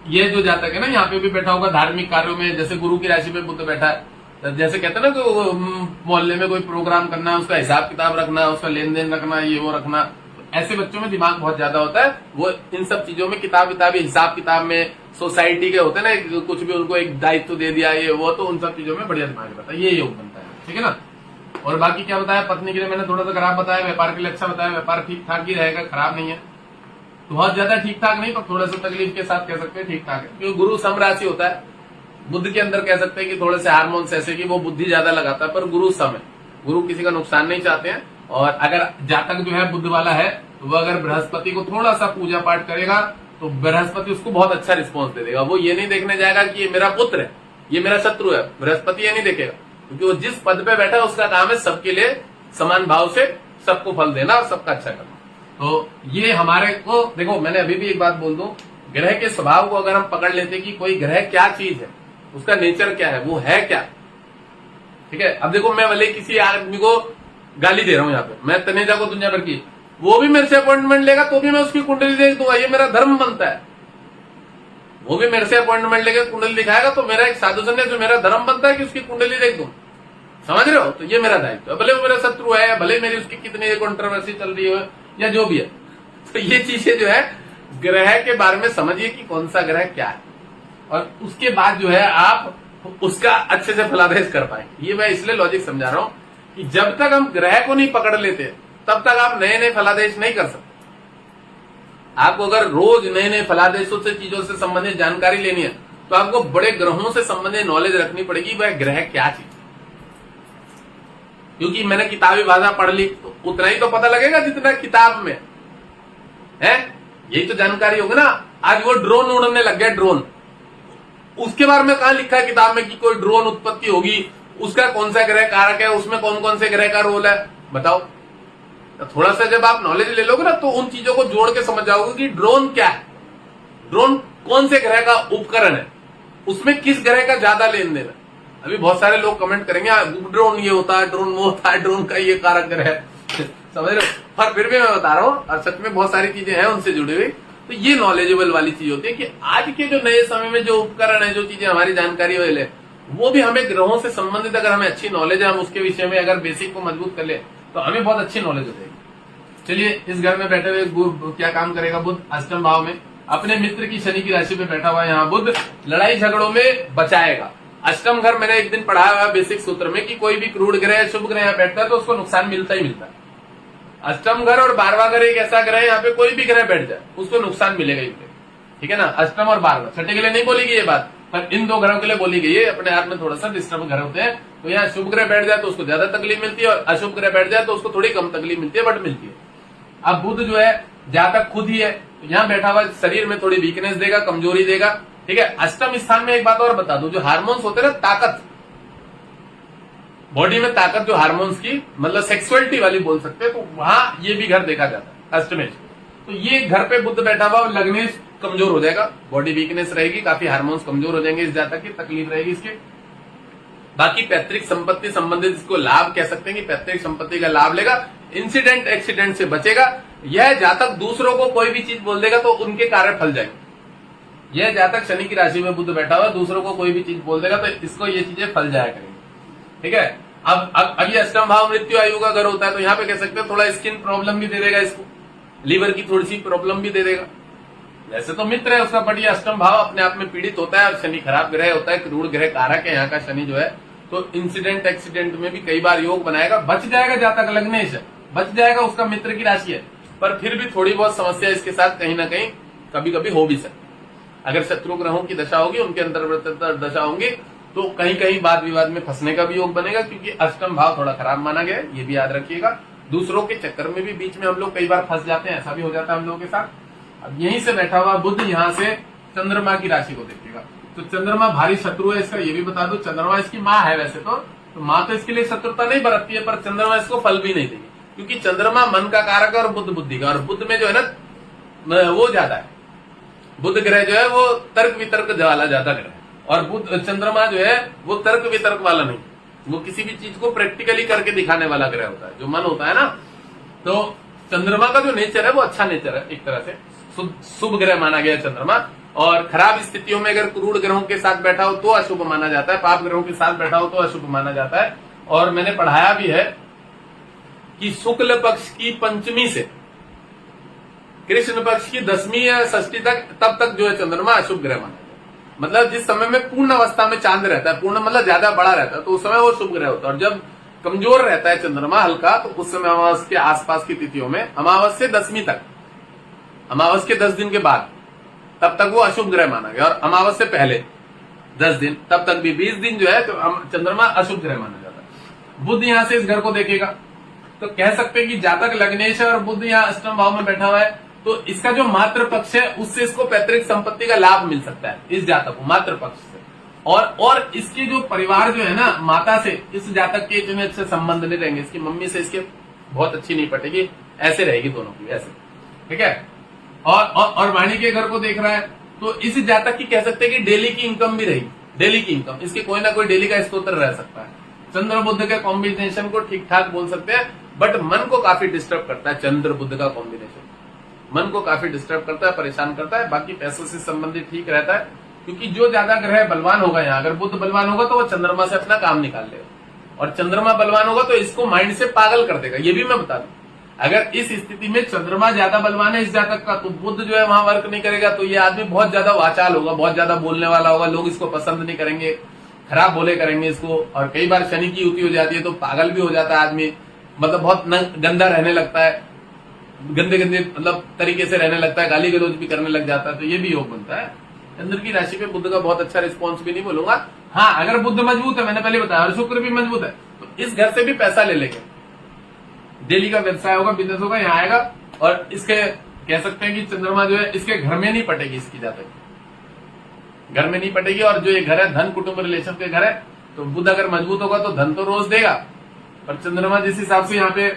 S1: ये जो जातक है ना यहाँ पे भी बैठा होगा धार्मिक कार्यों में, जैसे गुरु की राशि में बुध बैठा है, जैसे कहते हैं ना कि मोहल्ले में कोई प्रोग्राम करना, उसका हिसाब किताब रखना, उसका लेन देन रखना, ये वो रखना, ऐसे बच्चों में दिमाग बहुत ज्यादा होता है। वो इन सब चीजों में किताबी हिसाब किताब में, सोसाइटी के होते हैं ना, कुछ भी उनको एक दायित्व दे दिया ये वो, तो उन सब चीजों में बढ़िया दिमाग रहता है, ये योग बनता है। ठीक है ना, और बाकी क्या बताया, पत्नी के लिए मैंने थोड़ा सा खराब बताया, व्यापार के लिए अच्छा बताया, व्यापार ठीक ठाक ही रहेगा, खराब नहीं है, बहुत ज्यादा ठीक ठाक नहीं, तो थोड़ा सा तकलीफ के साथ कह सकते हैं ठीक ठाक है, क्योंकि गुरु सम राशि होता है। बुध के अंदर कह सकते हैं कि थोड़े से हार्मोन्स ऐसे कि वो बुद्धि ज्यादा लगाता है, पर गुरु सम है, गुरु किसी का नुकसान नहीं चाहते हैं। और अगर जातक जो है बुध वाला है तो वो अगर बृहस्पति को थोड़ा सा पूजा पाठ करेगा तो बृहस्पति उसको बहुत अच्छा रिस्पॉन्स दे देगा। वो ये नहीं देखने जाएगा कि ये मेरा पुत्र है, ये मेरा शत्रु है, बृहस्पति ये नहीं देखेगा, क्योंकि वो जिस पद पे बैठा है उसका काम है सबके लिए समान भाव से सबको फल देना और सबका अच्छा करना। तो ये हमारे को देखो, मैंने अभी भी एक बात बोल दूं, ग्रह के स्वभाव को अगर हम पकड़ लेते कि कोई ग्रह क्या चीज है, उसका नेचर क्या है, वो है क्या, ठीक है। अब देखो, मैं भले किसी आदमी को गाली दे रहा हूं यहाँ पे, मैं तनेजा को दुनिया भर की, वो भी मेरे से अपॉइंटमेंट लेगा तो भी मैं उसकी कुंडली देख दूंगा, ये मेरा धर्म बनता है। वो भी मेरे से अपॉइंटमेंट लेकर कुंडली दिखाएगा तो मेरा एक साधु संन्यास जो मेरा धर्म बनता है कि उसकी कुंडली देख दूं, समझ रहे हो। तो ये मेरा दायित्व है, भले वो मेरा शत्रु है, भले मेरी उसकी कितनी कंट्रोवर्सी चल रही हो या जो भी है। तो ये चीजें जो है ग्रह के बारे में समझिए कि कौन सा ग्रह क्या है, और उसके बाद जो है आप उसका अच्छे से फलादेश कर पाएंगे। ये मैं इसलिए लॉजिक समझा रहा हूं कि जब तक हम ग्रह को नहीं पकड़ लेते तब तक आप नए नए फलादेश नहीं कर सकते। आपको अगर रोज नए नए फलादेशों से, चीजों से संबंधित जानकारी लेनी है तो आपको बड़े ग्रहों से संबंधित नॉलेज रखनी पड़ेगी, वह ग्रह क्या चीज। क्योंकि मैंने किताबी भाषा पढ़ ली तो उतना ही तो पता लगेगा जितना किताब में है, यही तो जानकारी होगी ना। आज वो ड्रोन उड़ने लग गया, ड्रोन, उसके बारे में कहां लिखा है किताब में कि कोई ड्रोन उत्पत्ति होगी, उसका कौन सा ग्रह कारक है, उसमें कौन कौन से ग्रह का रोल है, बताओ। तो थोड़ा सा जब आप नॉलेज ले लोगे ना तो उन चीजों को जोड़ के समझ जाओगे कि ड्रोन क्या है, ड्रोन कौन से ग्रह का उपकरण है, उसमें किस ग्रह का ज्यादा लेन देन है। अभी बहुत सारे लोग कमेंट करेंगे ड्रोन ये होता है, ड्रोन वो होता है, ड्रोन का ये कारक ग्रह है, समझ रहे हो। पर फिर भी मैं बता रहा हूं, और सच में बहुत सारी चीजें हैं उनसे जुड़ी हुई। तो ये नॉलेजेबल वाली चीज होती है कि आज के जो नए समय में जो उपकरण है, जो चीजें हमारी जानकारी वाले, वो भी हमें ग्रहों से संबंधित अगर हमें अच्छी नॉलेज है, हम उसके विषय में अगर बेसिक को मजबूत कर ले तो हमें बहुत अच्छी नॉलेज हो जाएगी। चलिए, इस घर में बैठे हुए क्या काम करेगा बुध, अष्टम भाव में अपने मित्र की शनि की राशि पे बैठा हुआ है। यहाँ बुध लड़ाई झगड़ों में बचाएगा। अष्टम घर मैंने एक दिन पढ़ाया हुआ बेसिक सूत्र में कि कोई भी क्रूड ग्रह, शुभ ग्रह यहाँ बैठता है तो उसको नुकसान मिलता ही मिलता है। अष्टम घर और 12वां घर एक ऐसा ग्रह है, यहाँ पे कोई भी ग्रह बैठ जाए उसको नुकसान मिलेगा ही, ठीक है ना। अष्टम और 12वां, छठे के लिए नहीं बोली गई ये बात, पर इन दो ग्रहों के लिए बोली गई है। अपने आप में थोड़ा सा डिस्टर्ब ग्रह होते हैं, तो यहाँ शुभ ग्रह बैठ जाए तो उसको ज्यादा तकलीफ मिलती है, और अशुभ ग्रह बैठ जाए तो उसको थोड़ी कम तकलीफ मिलती है, बट मिलती है। अब बुध जो है जातक खुद ही है, तो यहाँ बैठा हुआ शरीर में थोड़ी वीकनेस देगा, कमजोरी देगा, ठीक है। अष्टम स्थान में एक बात और बता दूं, जो हार्मोन्स होते हैं ना, ताकत, बॉडी में ताकत, जो हार्मोन्स की मतलब सेक्सुअलिटी वाली बोल सकते हैं, तो वहां ये भी घर देखा जाता है अष्टमेश। तो ये घर पे बुध बैठा हुआ लग्नेश कमजोर हो जाएगा, बॉडी वीकनेस रहेगी, काफी हार्मोन्स कमजोर हो जाएंगे, इस जातक की तकलीफ रहेगी इसके। बाकी पैतृक संपत्ति संबंधित इसको लाभ कह सकते हैं कि पैतृक संपत्ति का लाभ लेगा, इंसिडेंट एक्सीडेंट से बचेगा। यह जातक दूसरों को कोई भी चीज बोल देगा तो उनके कार्य फल जाएंगे। यह जातक शनि की राशि में बुध बैठा हुआ, दूसरों को कोई भी चीज बोल देगा तो इसको ये चीजें फल जाया करेंगी, ठीक है। अब ये अष्टम भाव मृत्यु आयु का घर होता है, तो यहाँ पे कह सकते हैं थोड़ा स्किन प्रॉब्लम भी दे देगा इसको, लीवर की थोड़ी सी प्रॉब्लम भी दे देगा। वैसे तो मित्र है उसका, बट ये अष्टम भाव अपने आप में पीड़ित होता है, और शनि खराब ग्रह होता है, क्रूर ग्रह कारक है यहाँ का शनि जो है, तो इंसिडेंट एक्सीडेंट में भी कई बार योग बनाएगा, बच जाएगा। जातक लग्नेश है, बच जाएगा, उसका मित्र की राशि है, पर फिर भी थोड़ी बहुत समस्या इसके साथ कहीं ना कहीं कभी कभी हो भी सकती। अगर शत्रु ग्रहों की दशा होगी, उनके अंतर्गत दशा होंगी, तो कहीं कहीं वाद विवाद में फंसने का भी योग बनेगा, क्योंकि अष्टम भाव थोड़ा खराब माना गया है, ये भी याद रखिएगा। दूसरों के चक्कर में भी बीच में हम लोग कई बार फंस जाते हैं, ऐसा भी हो जाता है हम लोगों के साथ। अब यहीं से बैठा हुआ बुध यहाँ से चंद्रमा की राशि को देखिएगा, तो चंद्रमा भारी शत्रु है इसका, ये भी बता दो। चंद्रमा इसकी माँ है वैसे तो माँ तो इसके लिए शत्रुता नहीं बरतती है, पर चंद्रमा इसको फल भी नहीं देगी, क्योंकि चंद्रमा मन का कारक है और बुध बुद्धि का, और बुध में जो है ना वो ज्यादा है, बुध ग्रह जो है वो तर्क वितर्क वाला ज्यादा ग्रह है, और बुध चंद्रमा जो है वो तर्क वितर्क वाला नहीं, वो किसी भी चीज को प्रैक्टिकली करके दिखाने वाला ग्रह होता है, जो मन होता है ना। तो चंद्रमा का जो नेचर है वो अच्छा नेचर है, एक तरह से शुभ ग्रह माना गया चंद्रमा। और खराब स्थितियों में अगर क्रूर ग्रहों के साथ बैठा हो तो अशुभ माना जाता है, पाप ग्रहों के साथ बैठा हो तो अशुभ माना जाता है। और मैंने पढ़ाया भी है कि शुक्ल पक्ष की पंचमी से कृष्ण पक्ष की 10वीं या 6ठी तक, तब तक जो है चंद्रमा अशुभ ग्रह माना जाता है। मतलब जिस समय में पूर्ण अवस्था में चांद रहता है, पूर्ण मतलब ज्यादा बड़ा रहता है, तो उस समय वो शुभ ग्रह होता है। और जब कमजोर रहता है चंद्रमा हल्का, तो उस समय अमावस के आसपास की तिथियों में, अमावस से 10वीं तक, अमावस के 10 दिन के बाद, तब तक वो अशुभ ग्रह माना गया। और अमावस से पहले 10 दिन, तब तक भी 20 दिन जो है तो चंद्रमा अशुभ ग्रह माना जाता है। बुध यहां से इस घर को देखेगा तो कह सकते हैं कि जातक लग्नेश है और बुध यहाँ अष्टम भाव में बैठा हुआ है, तो इसका जो मातृ पक्ष है उससे इसको पैतृक संपत्ति का लाभ मिल सकता है इस जातक को मातृ पक्ष से। और इसके जो परिवार जो है ना, माता से इस जातक के इतने अच्छे संबंध नहीं रहेंगे, इसकी मम्मी से इसके बहुत अच्छी नहीं पटेगी, ऐसे रहेगी दोनों की ऐसे, ठीक है। और वाणी के घर को देख रहा है तो इस जातक की कह सकते हैं कि डेली की इनकम भी रहेगी, डेली की इनकम, इसके कोई ना कोई डेली का स्तोत्र रह सकता है। चंद्र बुध के कॉम्बिनेशन को ठीक ठाक बोल सकते हैं, बट मन को काफी डिस्टर्ब करता है चंद्र बुध का कॉम्बिनेशन, मन को काफी डिस्टर्ब करता है, परेशान करता है। बाकी पैसों से संबंधित ठीक रहता है, क्योंकि जो ज्यादा ग्रह बलवान होगा यहाँ, अगर बुध बलवान होगा तो वो चंद्रमा से अपना काम निकाल लेगा, और चंद्रमा बलवान होगा तो इसको माइंड से पागल कर देगा। ये भी मैं बता दूं, अगर इस स्थिति में चंद्रमा ज्यादा बलवान है इस जातक का, तो बुध जो है वहां वर्क नहीं करेगा, तो ये आदमी बहुत ज्यादा वाचाल होगा, बहुत ज्यादा बोलने वाला होगा, लोग इसको पसंद नहीं करेंगे, खराब बोले करेंगे इसको। और कई बार शनि की युति हो जाती है तो पागल भी हो जाता है आदमी, मतलब बहुत गंदा रहने लगता है, गंदे गंदे मतलब तरीके से रहने लगता है, गाली गलौज भी करने लग जाता है, तो ये भी योग बनता है। चंद्र की राशि पे बुध का बहुत अच्छा रिस्पॉन्स भी नहीं बोलूंगा। हाँ, अगर बुध मजबूत है, मैंने पहले बताया, और शुक्र भी मजबूत है, तो इस घर से भी पैसा ले लेंगे, डेली का व्यवसाय होगा, बिजनेस होगा, यहाँ आएगा। और इसके कह सकते हैं कि चंद्रमा जो है इसके घर में नहीं पटेगी, इसकी जातक घर में नहीं पटेगी। और जो ये घर है धन कुटुंब रिलेशन के घर है, तो बुध अगर मजबूत होगा तो धन तो रोज देगा, पर चंद्रमा जिस हिसाब से यहाँ पे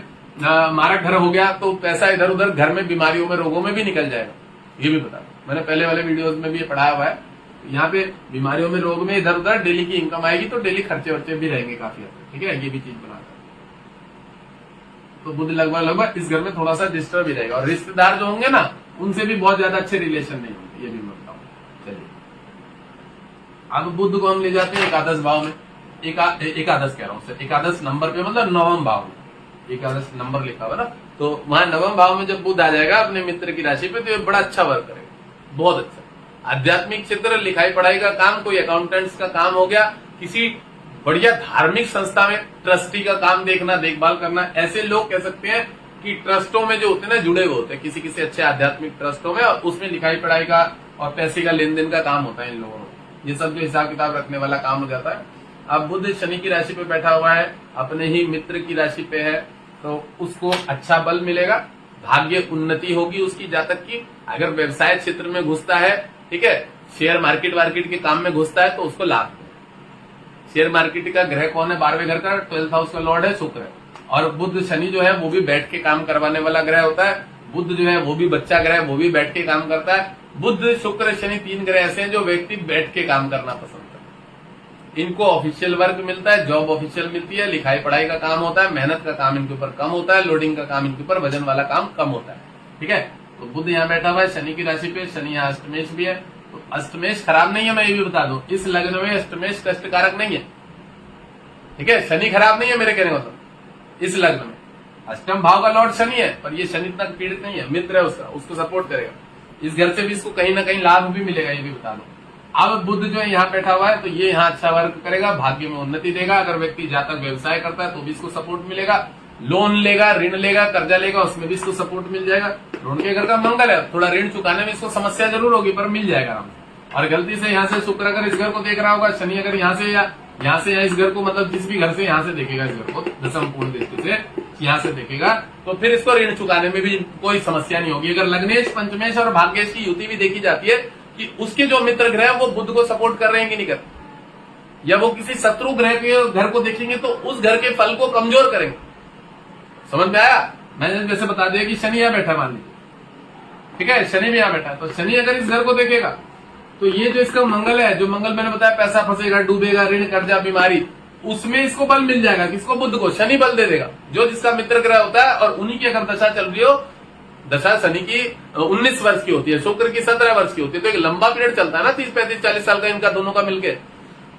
S1: मारा घर हो गया तो पैसा इधर उधर घर में बीमारियों में रोगों में भी निकल जाएगा। ये भी बता, मैंने पहले वाले वीडियोस में भी ये पढ़ाया हुआ है। यहाँ पे बीमारियों में रोग में इधर उधर डेली की इनकम आएगी, तो डेली खर्चे वर्चे भी रहेंगे काफी हद तक, ठीक है। ये भी चीज बनाता है, तो बुध लगभग इस घर में थोड़ा सा डिस्टर्ब ही रहेगा। और रिश्तेदार जो होंगे ना, उनसे भी बहुत ज्यादा अच्छे रिलेशन नहीं होंगे, ये भी मैं बताऊँ। चलिए, अब बुध को हम ले जाते हैं एकादश भाव में, एकादश कह रहा हूँ, एकादश नंबर पे, मतलब नवम भाव में, एकादश नंबर लिखा हुआ ना, तो वहां नवम भाव में जब बुध आ जाएगा अपने मित्र की राशि पे, तो ये बड़ा अच्छा वर्क करेगा, बहुत अच्छा। आध्यात्मिक क्षेत्र, लिखाई पढ़ाई का काम, कोई अकाउंटेंट्स का काम हो गया, किसी बढ़िया धार्मिक संस्था में ट्रस्टी का काम देखना, देखभाल करना, ऐसे लोग कह सकते हैं कि ट्रस्टों में जो होते हैं ना, जुड़े हुए होते हैं किसी किसी अच्छे आध्यात्मिक ट्रस्टों में, और उसमें लिखाई पढ़ाई का और पैसे का लेन देन का काम होता है इन लोगों को। ये सब जो हिसाब किताब रखने वाला काम हो जाता है। अब बुध शनि की राशि पे बैठा हुआ है, अपने ही मित्र की राशि पे है, तो उसको अच्छा बल मिलेगा, भाग्य उन्नति होगी उसकी जातक की। अगर व्यवसाय क्षेत्र में घुसता है, ठीक है, शेयर मार्केट के काम में घुसता है, तो उसको लाभ है। शेयर मार्केट का ग्रह कौन है? 12वें घर का 12th हाउस का लॉर्ड है शुक्र है। और बुध शनि जो है वो भी बैठ के काम करवाने वाला ग्रह होता है। बुध जो है वो भी बच्चा ग्रह, वो भी बैठ के काम करता है। बुध शुक्र शनि 3 ग्रह ऐसे हैं जो व्यक्ति बैठ के काम करना पसंद करते हैं। इनको ऑफिशियल वर्क मिलता है, जॉब ऑफिशियल मिलती है, लिखाई पढ़ाई का काम होता है, मेहनत का काम इनके ऊपर कम होता है, लोडिंग का काम इनके ऊपर, वजन वाला काम कम होता है, ठीक है। तो बुध यहाँ बैठा हुआ है शनि की राशि पे, शनि यहाँ अष्टमेश भी है। तो अष्टमेश खराब नहीं है, मैं ये भी बता दूं, इस लग्न में अष्टमेश कष्टकारक नहीं है, ठीक है। शनि खराब नहीं है मेरे कहने का मतलब, इस लग्न में अष्टम भाव का लॉर्ड शनि है, पर ये शनि इतना पीड़ित नहीं है, मित्र है उसका, उसको सपोर्ट करेगा। इस घर से भी इसको कहीं ना कहीं लाभ भी मिलेगा, ये भी बता दो। अब बुध जो है यहाँ बैठा हुआ है, तो ये यहाँ अच्छा वर्क करेगा, भाग्य में उन्नति देगा। अगर व्यक्ति जातक व्यवसाय करता है तो भी इसको सपोर्ट मिलेगा, लोन लेगा, ऋण लेगा, कर्जा लेगा, उसमें भी इसको सपोर्ट मिल जाएगा। ऋण के घर का मंगल है, थोड़ा ऋण चुकाने में इसको समस्या जरूर होगी, पर मिल जाएगा आराम से। और गलती से यहाँ से शुक्र अगर इस घर को देख रहा होगा, शनि अगर यहाँ से या इस घर को, मतलब जिस भी घर से यहाँ से देखेगा इस घर को, दशम पूर्ण दृष्टि से यहाँ से देखेगा, तो फिर इसको ऋण चुकाने में भी कोई समस्या नहीं होगी। अगर लग्नेश, पंचमेश और भाग्येश की युति भी देखी जाती है कि उसके जो मित्र ग्रह वो बुध को सपोर्ट कर रहे हैं कि नहीं कर, या वो किसी शत्रु ग्रह के घर को देखेंगे तो उस घर के फल को कमजोर करेंगे। समझ में आया? मैंने जैसे बता दिया कि शनि यहाँ बैठा मान लीजिए, ठीक है, शनि भी यहाँ बैठा, तो शनि अगर इस घर को देखेगा तो ये जो इसका मंगल है, जो मंगल मैंने बताया पैसा फंसेगा, डूबेगा, ऋण कर्जा बीमारी, उसमें इसको बल मिल जाएगा। किसको? बुध को। शनि बल दे देगा, जो जिसका मित्र ग्रह होता है। और उन्हीं की अगर दशा चल रही हो, दशा शनि की 19 वर्ष की होती है, शुक्र की 17 वर्ष की होती है, तो एक लंबा पीरियड चलता है ना, 30, 35, 40 साल का इनका दोनों का मिलके।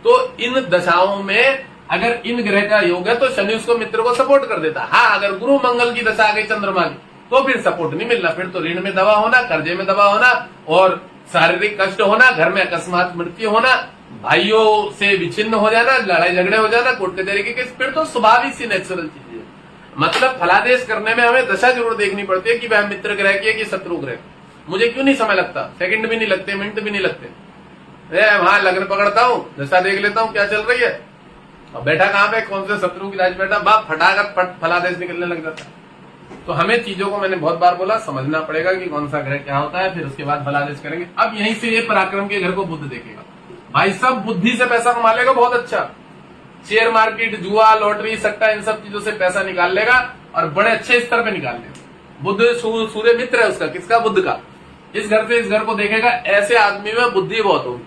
S1: तो इन दशाओं में अगर इन ग्रह का योग है तो शनि उसको मित्र को सपोर्ट कर देता है। हाँ, अगर गुरु मंगल की दशा आ गई चंद्रमा की, तो फिर सपोर्ट नहीं मिलना, फिर तो ऋण में दबा होना, कर्जे में दबा होना, और शारीरिक कष्ट होना, घर में अकस्मात मृत्यु होना, भाइयों से विच्छिन्न हो जाना, लड़ाई झगड़े हो जाना, कोर्ट कचहरी के केस, फिर तो स्वाभाविक सी नेचुरल चीज है। मतलब फलादेश करने में हमें दशा जरूर देखनी पड़ती है कि वह मित्र ग्रह की है कि शत्रु ग्रह। मुझे क्यों नहीं समय लगता, सेकंड भी नहीं लगते, मिनट भी नहीं लगते, वहां लग्न पकड़ता हूँ, दशा देख लेता हूँ क्या चल रही है, और बैठा कहाँ पे, कौन से शत्रु की राज बैठा, बाप फटाकर फलादेश निकलने लग जाता है। तो हमें चीजों को, मैंने बहुत बार बोला, समझना पड़ेगा कि कौन सा ग्रह क्या होता है, फिर उसके बाद फलादेश करेंगे। अब यहीं से ये पराक्रम के घर को बुध देखेगा, भाई सब बुद्धि से पैसा कमा लेगा बहुत अच्छा, शेयर मार्केट, जुआ, लॉटरी, सट्टा, इन सब चीजों से पैसा निकाल लेगा और बड़े अच्छे स्तर पे निकाल लेगा। बुध सूर्य मित्र है उसका, किसका, बुध का। इस घर से इस घर को देखेगा, ऐसे आदमी में बुद्धि बहुत होगी,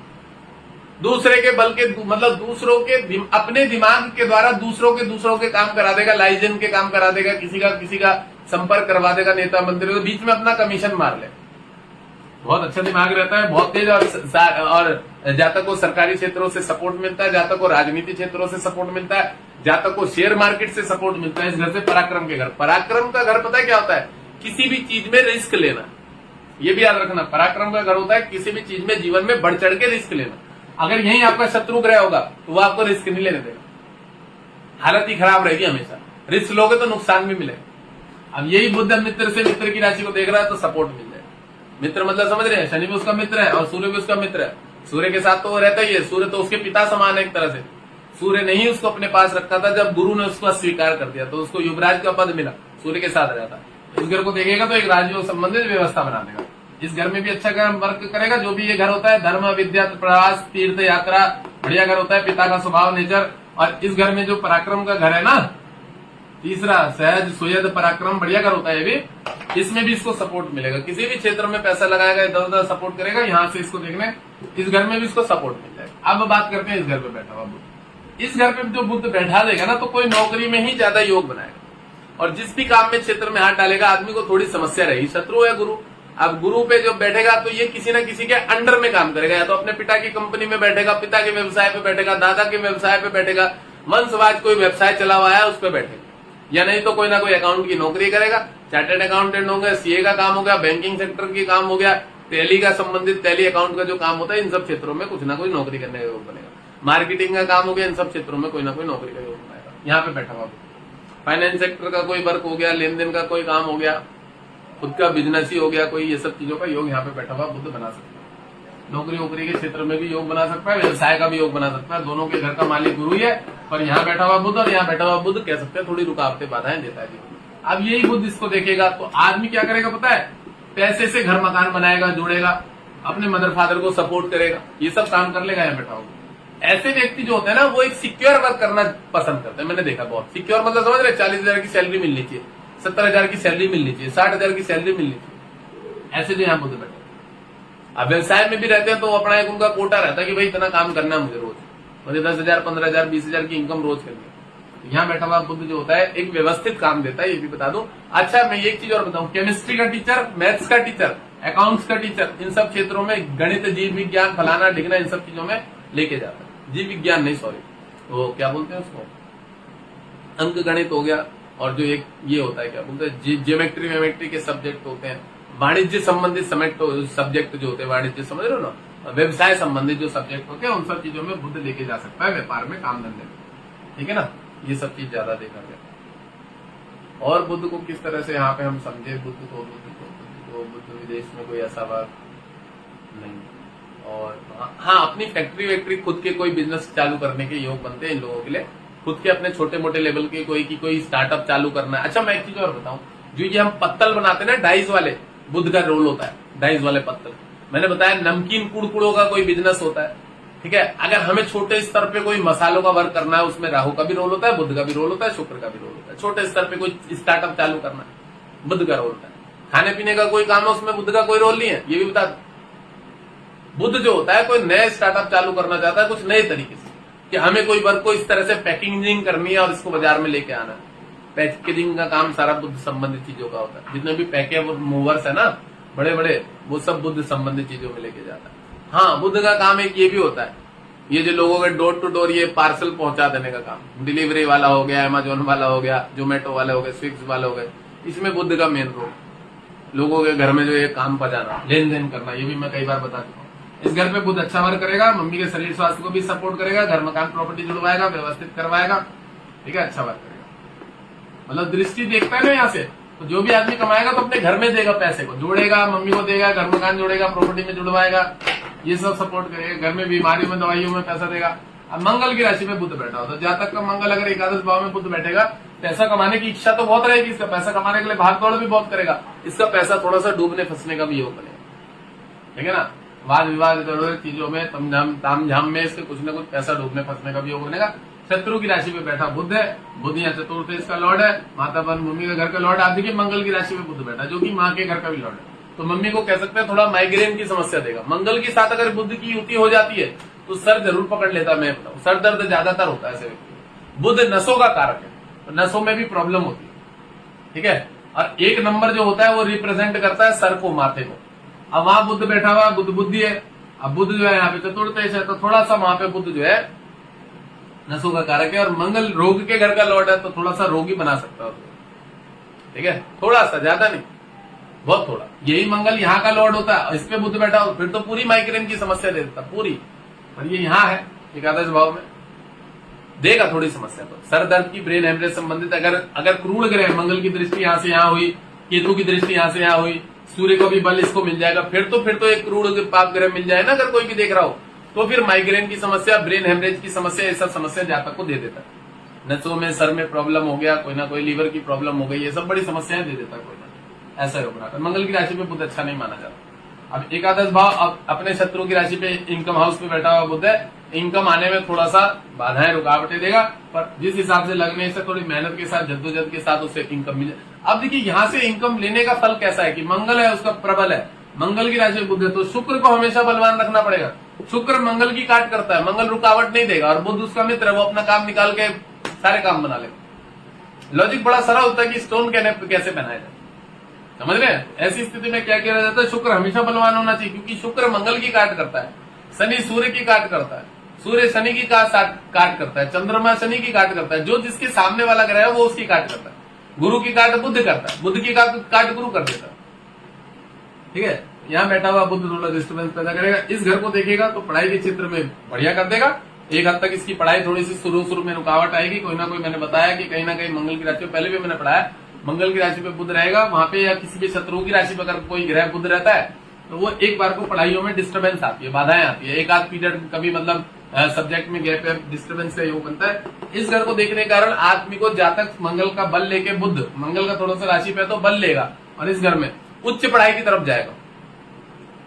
S1: दूसरे के बल के, मतलब दूसरों के अपने दिमाग के द्वारा दूसरों के काम करा देगा, लाइजन के काम करा देगा, किसी का संपर्क करवा देगा नेता मंत्री को, बीच में अपना कमीशन मार ले। बहुत अच्छा दिमाग रहता है, बहुत तेज, और जातक को सरकारी क्षेत्रों से सपोर्ट मिलता है, जातक को राजनीति क्षेत्रों से सपोर्ट मिलता है, जातक को शेयर मार्केट से सपोर्ट मिलता है। इस घर से पराक्रम के घर, पराक्रम का घर पता है क्या होता है, किसी भी चीज में रिस्क लेना, ये भी याद रखना। पराक्रम का घर होता है किसी भी चीज में जीवन में बढ़ चढ़ के रिस्क लेना। अगर यही आपका शत्रु ग्रह होगा तो वो आपको रिस्क नहीं लेने देगा, हालत ही खराब रहेगी हमेशा। रिस्क लोगे तो नुकसान भी मिलेगा। अब यही बुध मित्र से मित्र की राशि को देख रहा है तो सपोर्ट मिल जाएगा। मित्र मतलब समझ रहे हैं, शनि भी उसका मित्र है और सूर्य भी उसका मित्र है। सूर्य के साथ तो वो रहता ही है, सूर्य तो उसके पिता समान है एक तरह से। सूर्य ने ही उसको अपने पास रखा था, जब गुरु ने उसको अस्वीकार कर दिया तो उसको युवराज का पद मिला, सूर्य के साथ रहता। इस घर को देखेगा तो एक राजयोग संबंधित व्यवस्था बना देगा। इस घर में भी अच्छा वर्क करेगा। जो भी ये घर होता है, धर्म, विद्या, प्रवास, तीर्थ यात्रा, बढ़िया घर होता है। पिता का स्वभाव, नेचर। और इस घर में जो पराक्रम का घर है ना, तीसरा सहज सुयद पराक्रम, बढ़िया घर होता है ये भी। इसमें भी इसको सपोर्ट मिलेगा, किसी भी क्षेत्र में पैसा लगाएगा, इधर उधर सपोर्ट करेगा। यहाँ से इसको देखने, इस घर में भी इसको सपोर्ट मिल जाएगा। अब बात करते हैं इस घर पे बैठा हुआ बुध। इस घर पे जो बुध बैठा देगा ना, तो कोई नौकरी में ही ज्यादा योग बनाएगा, और जिस भी काम में क्षेत्र में हाथ डालेगा आदमी को थोड़ी समस्या रहेगी। शत्रु है गुरु। अब गुरु पे जो बैठेगा तो ये किसी न किसी के अंडर में काम करेगा, या तो अपने पिता की कंपनी में बैठेगा, पिता के व्यवसाय पे बैठेगा, दादा के व्यवसाय पे बैठेगा, वंशवाज कोई व्यवसाय चला हुआ है उस पर बैठेगा, या नहीं तो कोई ना कोई अकाउंट की नौकरी करेगा। चार्टर्ड अकाउंटेंट हो गया, सीए का काम हो गया, बैंकिंग सेक्टर की काम हो गया, टैली का संबंधित टैली अकाउंट का जो काम होता है, इन सब क्षेत्रों में कुछ ना कोई नौकरी करने का योग बनेगा। मार्केटिंग का काम हो गया, इन सब क्षेत्रों में कोई ना कोई नौकरी का योग बनाएगा। यहाँ पे बैठा हुआ फाइनेंस सेक्टर का कोई वर्क हो गया, लेन देन का कोई काम हो गया, खुद का बिजनेस ही हो गया कोई, ये सब चीजों का योग यहाँ पे बैठा हुआ बुध बना सकता है। नौकरी वोकरी के क्षेत्र में भी योग बना सकता है, व्यवसाय का भी योग बना सकता है। दोनों के घर का मालिक गुरु ही है, पर यहाँ बैठा हुआ बुध और यहाँ बैठा हुआ बुध कह सकते हैं थोड़ी रुकावटें बाधाएं देता है जीवन में। अब यही बुध इसको देखेगा तो आदमी क्या करेगा पता है, पैसे से घर मकान बनाएगा, जोड़ेगा, अपने मदर फादर को सपोर्ट करेगा, ये सब काम कर लेगा यहाँ बैठा हुआ। ऐसे व्यक्ति जो होते हैं ना, वो एक सिक्योर वर्क करना पसंद करते हैं। मैंने देखा बहुत सिक्योर, मतलब समझ रहे, 40,000 की सैलरी मिलनी चाहिए, 70,000 की सैलरी मिलनी चाहिए, 60,000 की सैलरी मिलनी चाहिए, ऐसे जो यहाँ बुध बैठे। अब व्यवसाय में भी रहते हैं तो अपना एक उनका कोटा रहता है कि भाई इतना काम करना है मुझे रोज, मुझे 10,000, 15,000, 20,000 की इनकम रोज करनी है। यहाँ बैठा हुआ बुध जो होता है एक व्यवस्थित काम देता है, ये भी बता दूं। अच्छा, मैं एक चीज और बताऊं, केमिस्ट्री का टीचर, मैथ्स का टीचर, अकाउंट्स का टीचर, इन सब क्षेत्रों में, गणित, जीव विज्ञान, फलाना ढिगना, इन सब चीजों में लेके जाता है। जीव विज्ञान नहीं, सॉरी, वो क्या बोलते हैं उसको, अंक गणित हो गया, और जो एक ये होता है क्या बोलते हैं, ज्योमेट्री वेमेट्री के सब्जेक्ट होते हैं, वाणिज्य संबंधित सब्जेक्ट जो होते हैं, वाणिज्य समझ रहे हो ना, व्यवसाय संबंधित जो सब्जेक्ट होते हैं, उन सब चीजों में बुध लेके जा सकता है, व्यापार में, काम धंधे में, ठीक है ना। ये सब चीज ज्यादा देखा गया। और बुध को किस तरह से यहाँ पे हम समझे, बुध विदेश में कोई ऐसा बात नहीं। और हाँ, अपनी फैक्ट्री वैक्ट्री, खुद के कोई बिजनेस चालू करने के योग बनते हैं इन लोगों के लिए, खुद के अपने छोटे मोटे लेवल के कोई स्टार्टअप चालू करना है। अच्छा, मैं एक चीज और बताऊं, जो ये हम पत्तल बनाते हैं ना, डाइस वाले, बुध का रोल होता है डाइस वाले पत्तल। मैंने बताया नमकीन कुड़कुड़ों का कोई बिजनेस होता है, ठीक है। अगर हमें छोटे स्तर पे कोई मसालों का वर्क करना है, उसमें राहु का भी रोल होता है, बुध का भी रोल होता है, शुक्र का भी रोल होता है। छोटे स्तर पे कोई स्टार्टअप चालू करना है, बुध का रोल होता है। खाने पीने का कोई काम है, उसमें बुध का कोई रोल नहीं है, ये भी बता दो। बुध जो होता है, कोई नए स्टार्टअप चालू करना चाहता है कुछ नए तरीके से, कि हमें कोई वर्क को इस तरह से पैकेजिंग करनी है और इसको बाजार में लेके आना है। पैकेजिंग का काम सारा बुद्ध संबंधित चीजों का होता है। जितने भी पैकेज मूवर्स है ना, बड़े बड़े, वो सब बुद्ध संबंधित चीजों में लेके जाता है। हाँ, बुद्ध का काम एक ये भी होता है, ये जो लोगों के डोर टू डोर ये पार्सल पहुंचा देने का काम, डिलीवरी वाला हो गया, अमेजोन वाला हो गया, जोमेटो वाले हो गए, स्विग्स वाले हो गए, इसमें बुद्ध का मेन रोल। लोगों के घर में जो ये काम पहुंचाना, लेन देन करना, ये भी मैं कई बार बता चुका हूँ। इस घर पे बुध अच्छा वर्क करेगा, मम्मी के शरीर स्वास्थ्य को भी सपोर्ट करेगा, घर मकान प्रॉपर्टी जुड़वाएगा, व्यवस्थित करवाएगा, ठीक है, अच्छा वर्क करेगा। मतलब दृष्टि देखता है ना यहाँ से, तो जो भी आदमी कमाएगा तो अपने घर में देगा, पैसे को जोड़ेगा, मम्मी को देगा, घर मकान जोड़ेगा, प्रॉपर्टी में जुड़वाएगा, ये सब सपोर्ट करेगा, घर में बीमारियों में दवाइयों में पैसा देगा। अब मंगल की राशि में बुध बैठा हो तो जातक का मंगल अगर एकादश भाव में बुध बैठेगा, पैसा कमाने की इच्छा तो बहुत रहेगी, इसका पैसा कमाने के लिए भाग दौड़ भी बहुत करेगा, इसका पैसा थोड़ा सा डूबने फंसने का भी योग बनेगा, ठीक है ना। वाद विवाद इधर चीजों में ताम झाम में इसके कुछ न कुछ पैसा डूबने फंसने का भी योग बनेगा। शत्रु की राशि में बैठा बुध है, बुध यहाँ चतुर्थ इसका लॉर्ड है, माता बहन मम्मी का घर का लॉर्ड। आप देखिए मंगल की राशि में बुध बैठा जो कि माँ के घर का भी लॉर्ड है, तो मम्मी को कह सकते हैं थोड़ा माइग्रेन की समस्या देगा। मंगल के साथ अगर बुध की युति हो जाती है तो सर जरूर पकड़ लेता, मैं बताऊं सर दर्द ज्यादातर होता है ऐसे व्यक्ति। बुध नसों का कारक है, तो नसों में भी प्रॉब्लम होती है, ठीक है। और एक नंबर जो होता है वो रिप्रेजेंट करता है सर को, माथे को। अब वहां बुध बैठा हुआ, बुध बुद्धि है, अब बुध जो है यहाँ पे चतुर्थ है, तो थोड़ा सा वहां पे बुध जो है नसों का कारक है, और मंगल रोग के घर का लॉर्ड है, तो थोड़ा सा रोगी बना सकता है, ठीक है, थोड़ा सा, ज्यादा नहीं, बहुत थोड़ा। यही मंगल यहाँ का लॉर्ड होता है, इस पे बुध बैठा हो फिर तो पूरी माइग्रेन की समस्या दे देता पूरी, पर ये यहाँ है एकादश भाव में, देगा थोड़ी समस्या। तो सर दर्द की, ब्रेन हेमरेज संबंधित अगर क्रूर ग्रह, मंगल की दृष्टि यहाँ से यहाँ हुई, केतु की दृष्टि यहाँ से यहाँ हुई, सूर्य को भी बल इसको मिल जाएगा, फिर तो एक क्रूर पाप ग्रह मिल जाए ना, अगर कोई भी देख रहा हो, तो फिर माइग्रेन की समस्या, ब्रेन हेमरेज की समस्या, ये सब समस्या जातक को दे देता है। नसों में, सर में प्रॉब्लम हो गया, कोई ना कोई लीवर की प्रॉब्लम हो गई, ये सब बड़ी समस्याएं दे देता है कोई ना, ऐसा योग बनाता है। मंगल की राशि में बुध अच्छा नहीं माना जाता। अब एकादश भाव, अब अपने शत्रु की राशि पे इनकम हाउस पे बैठा हुआ बुध है, इनकम आने में थोड़ा सा बाधाएं रुकावटें देगा, पर जिस हिसाब से लगने से थोड़ी मेहनत के साथ, जद्दोजहद के साथ उसे इनकम मिल जाए। अब देखिए यहाँ से इनकम लेने का फल कैसा है कि मंगल है उसका प्रबल है, मंगल की राशि में बुध है, तो शुक्र को हमेशा बलवान रखना पड़ेगा। शुक्र मंगल की काट करता है, मंगल रुकावट नहीं देगा, और बुध उसका मित्र है, वो अपना काम निकाल के सारे काम बना लेगा। लॉजिक बड़ा सरल होता है कि स्टोन कैसे पहनाया जाए, समझ रहे हैं। ऐसी स्थिति में क्या किया जाता है, शुक्र हमेशा बलवान होना चाहिए, क्योंकि शुक्र मंगल की काट करता है, शनि सूर्य की काट करता है, सूर्य शनि की काट करता है, चंद्रमा शनि की काट करता है, जो जिसके सामने वाला ग्रह है वो उसकी काट करता है। गुरु की काट बुध करता है, बुध की काट गुरु कर देता है, ठीक है। यहाँ बैठा हुआ बुध थोड़ा डिस्टर्बेंस पैदा करेगा। इस घर को देखेगा तो पढ़ाई के क्षेत्र में बढ़िया कर देगा, एक हद तक इसकी पढ़ाई थोड़ी सी शुरू में रुकावट आएगी, कोई ना कोई, मैंने बताया कि कहीं ना कहीं मंगल की राशि में, पहले भी मैंने पढ़ाया, मंगल की राशि पे बुध रहेगा, वहां पे या किसी भी शत्रु की राशि पे अगर कोई ग्रह बुध रहता है तो वो एक बार को पढ़ाइयों में डिस्टर्बेंस आती है, बाधाएं आती है, एक आध पीरियड कभी मतलब सब्जेक्ट में गैप डिस्टर्बेंस का योग बनता है। इस घर को देखने के कारण आदमी को जातक मंगल का बल लेके, बुध मंगल का थोड़ा सा राशि पे तो बल लेगा, और इस घर में उच्च पढ़ाई की तरफ जाएगा,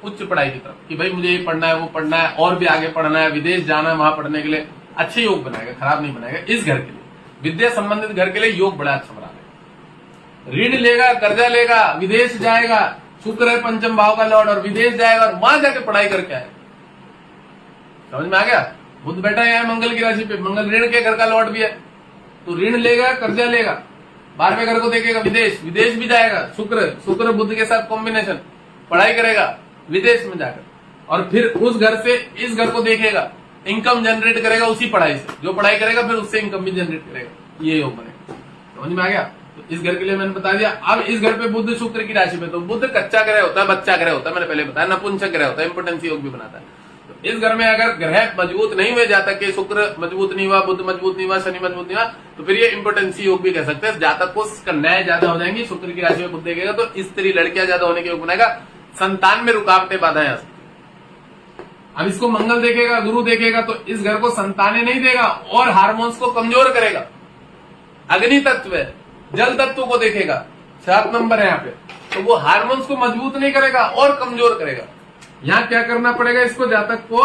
S1: उच्च पढ़ाई की तरफ, कि भाई मुझे ये पढ़ना है, वो पढ़ना है, और भी आगे पढ़ना है, विदेश जाना है, वहां पढ़ने के लिए अच्छे योग बनाएगा, खराब नहीं बनाएगा। इस घर के लिए, विद्या संबंधित घर के लिए योग बड़ा अच्छा बना देगा। ऋण लेगा, कर्जा लेगा, विदेश जाएगा, शुक्र है पंचम भाव का लॉर्ड, और विदेश जाएगा और वहां जाके पढ़ाई करके आएगा। समझ में आ गया। बुध बैठा है मंगल की राशि पे, मंगल ऋण के घर का लॉर्ड भी है, तो ऋण लेगा, कर्जा लेगा, 12वें घर को देखेगा, विदेश भी जाएगा, शुक्र बुध के साथ कॉम्बिनेशन, पढ़ाई करेगा विदेश में जाकर, और फिर उस घर से इस घर को देखेगा, इनकम जनरेट करेगा उसी पढ़ाई से, जो पढ़ाई करेगा फिर उससे इनकम भी जनरेट करेगा, ये योग बनेगा। समझ में आ गया। तो इस घर के लिए मैंने बता दिया। अब इस घर पे बुध शुक्र की राशि में, तो बुध कच्चा ग्रह होता है, बच्चा ग्रह होता है, मैंने पहले बताया, नपुंसक ग्रह होता है, इंपोर्टेंस योग भी बनाता है। तो इस घर में अगर ग्रह मजबूत नहीं हुए, जातक के शुक्र मजबूत नहीं हुआ, बुध मजबूत नहीं हुआ, शनि मजबूत नहीं हुआ, तो फिर ये इंपोर्टेंसी योग भी कह सकते हैं। जातक को कन्याएं ज्यादा हो जाएंगी, शुक्र की राशि में बुध देखेगा तो स्त्री लड़कियां ज्यादा होने के योग बनाएगा, संतान में रुकावटें बाधाएं आ सकती। अब इसको मंगल देखेगा, गुरु देखेगा, तो इस घर को संतानें नहीं देगा और हार्मोन्स को कमजोर करेगा। अग्नि तत्व है, जल तत्व को देखेगा, 7 नंबर है यहाँ पे, तो वो हार्मोन्स को मजबूत नहीं करेगा और कमजोर करेगा। यहाँ क्या करना पड़ेगा, इसको जातक को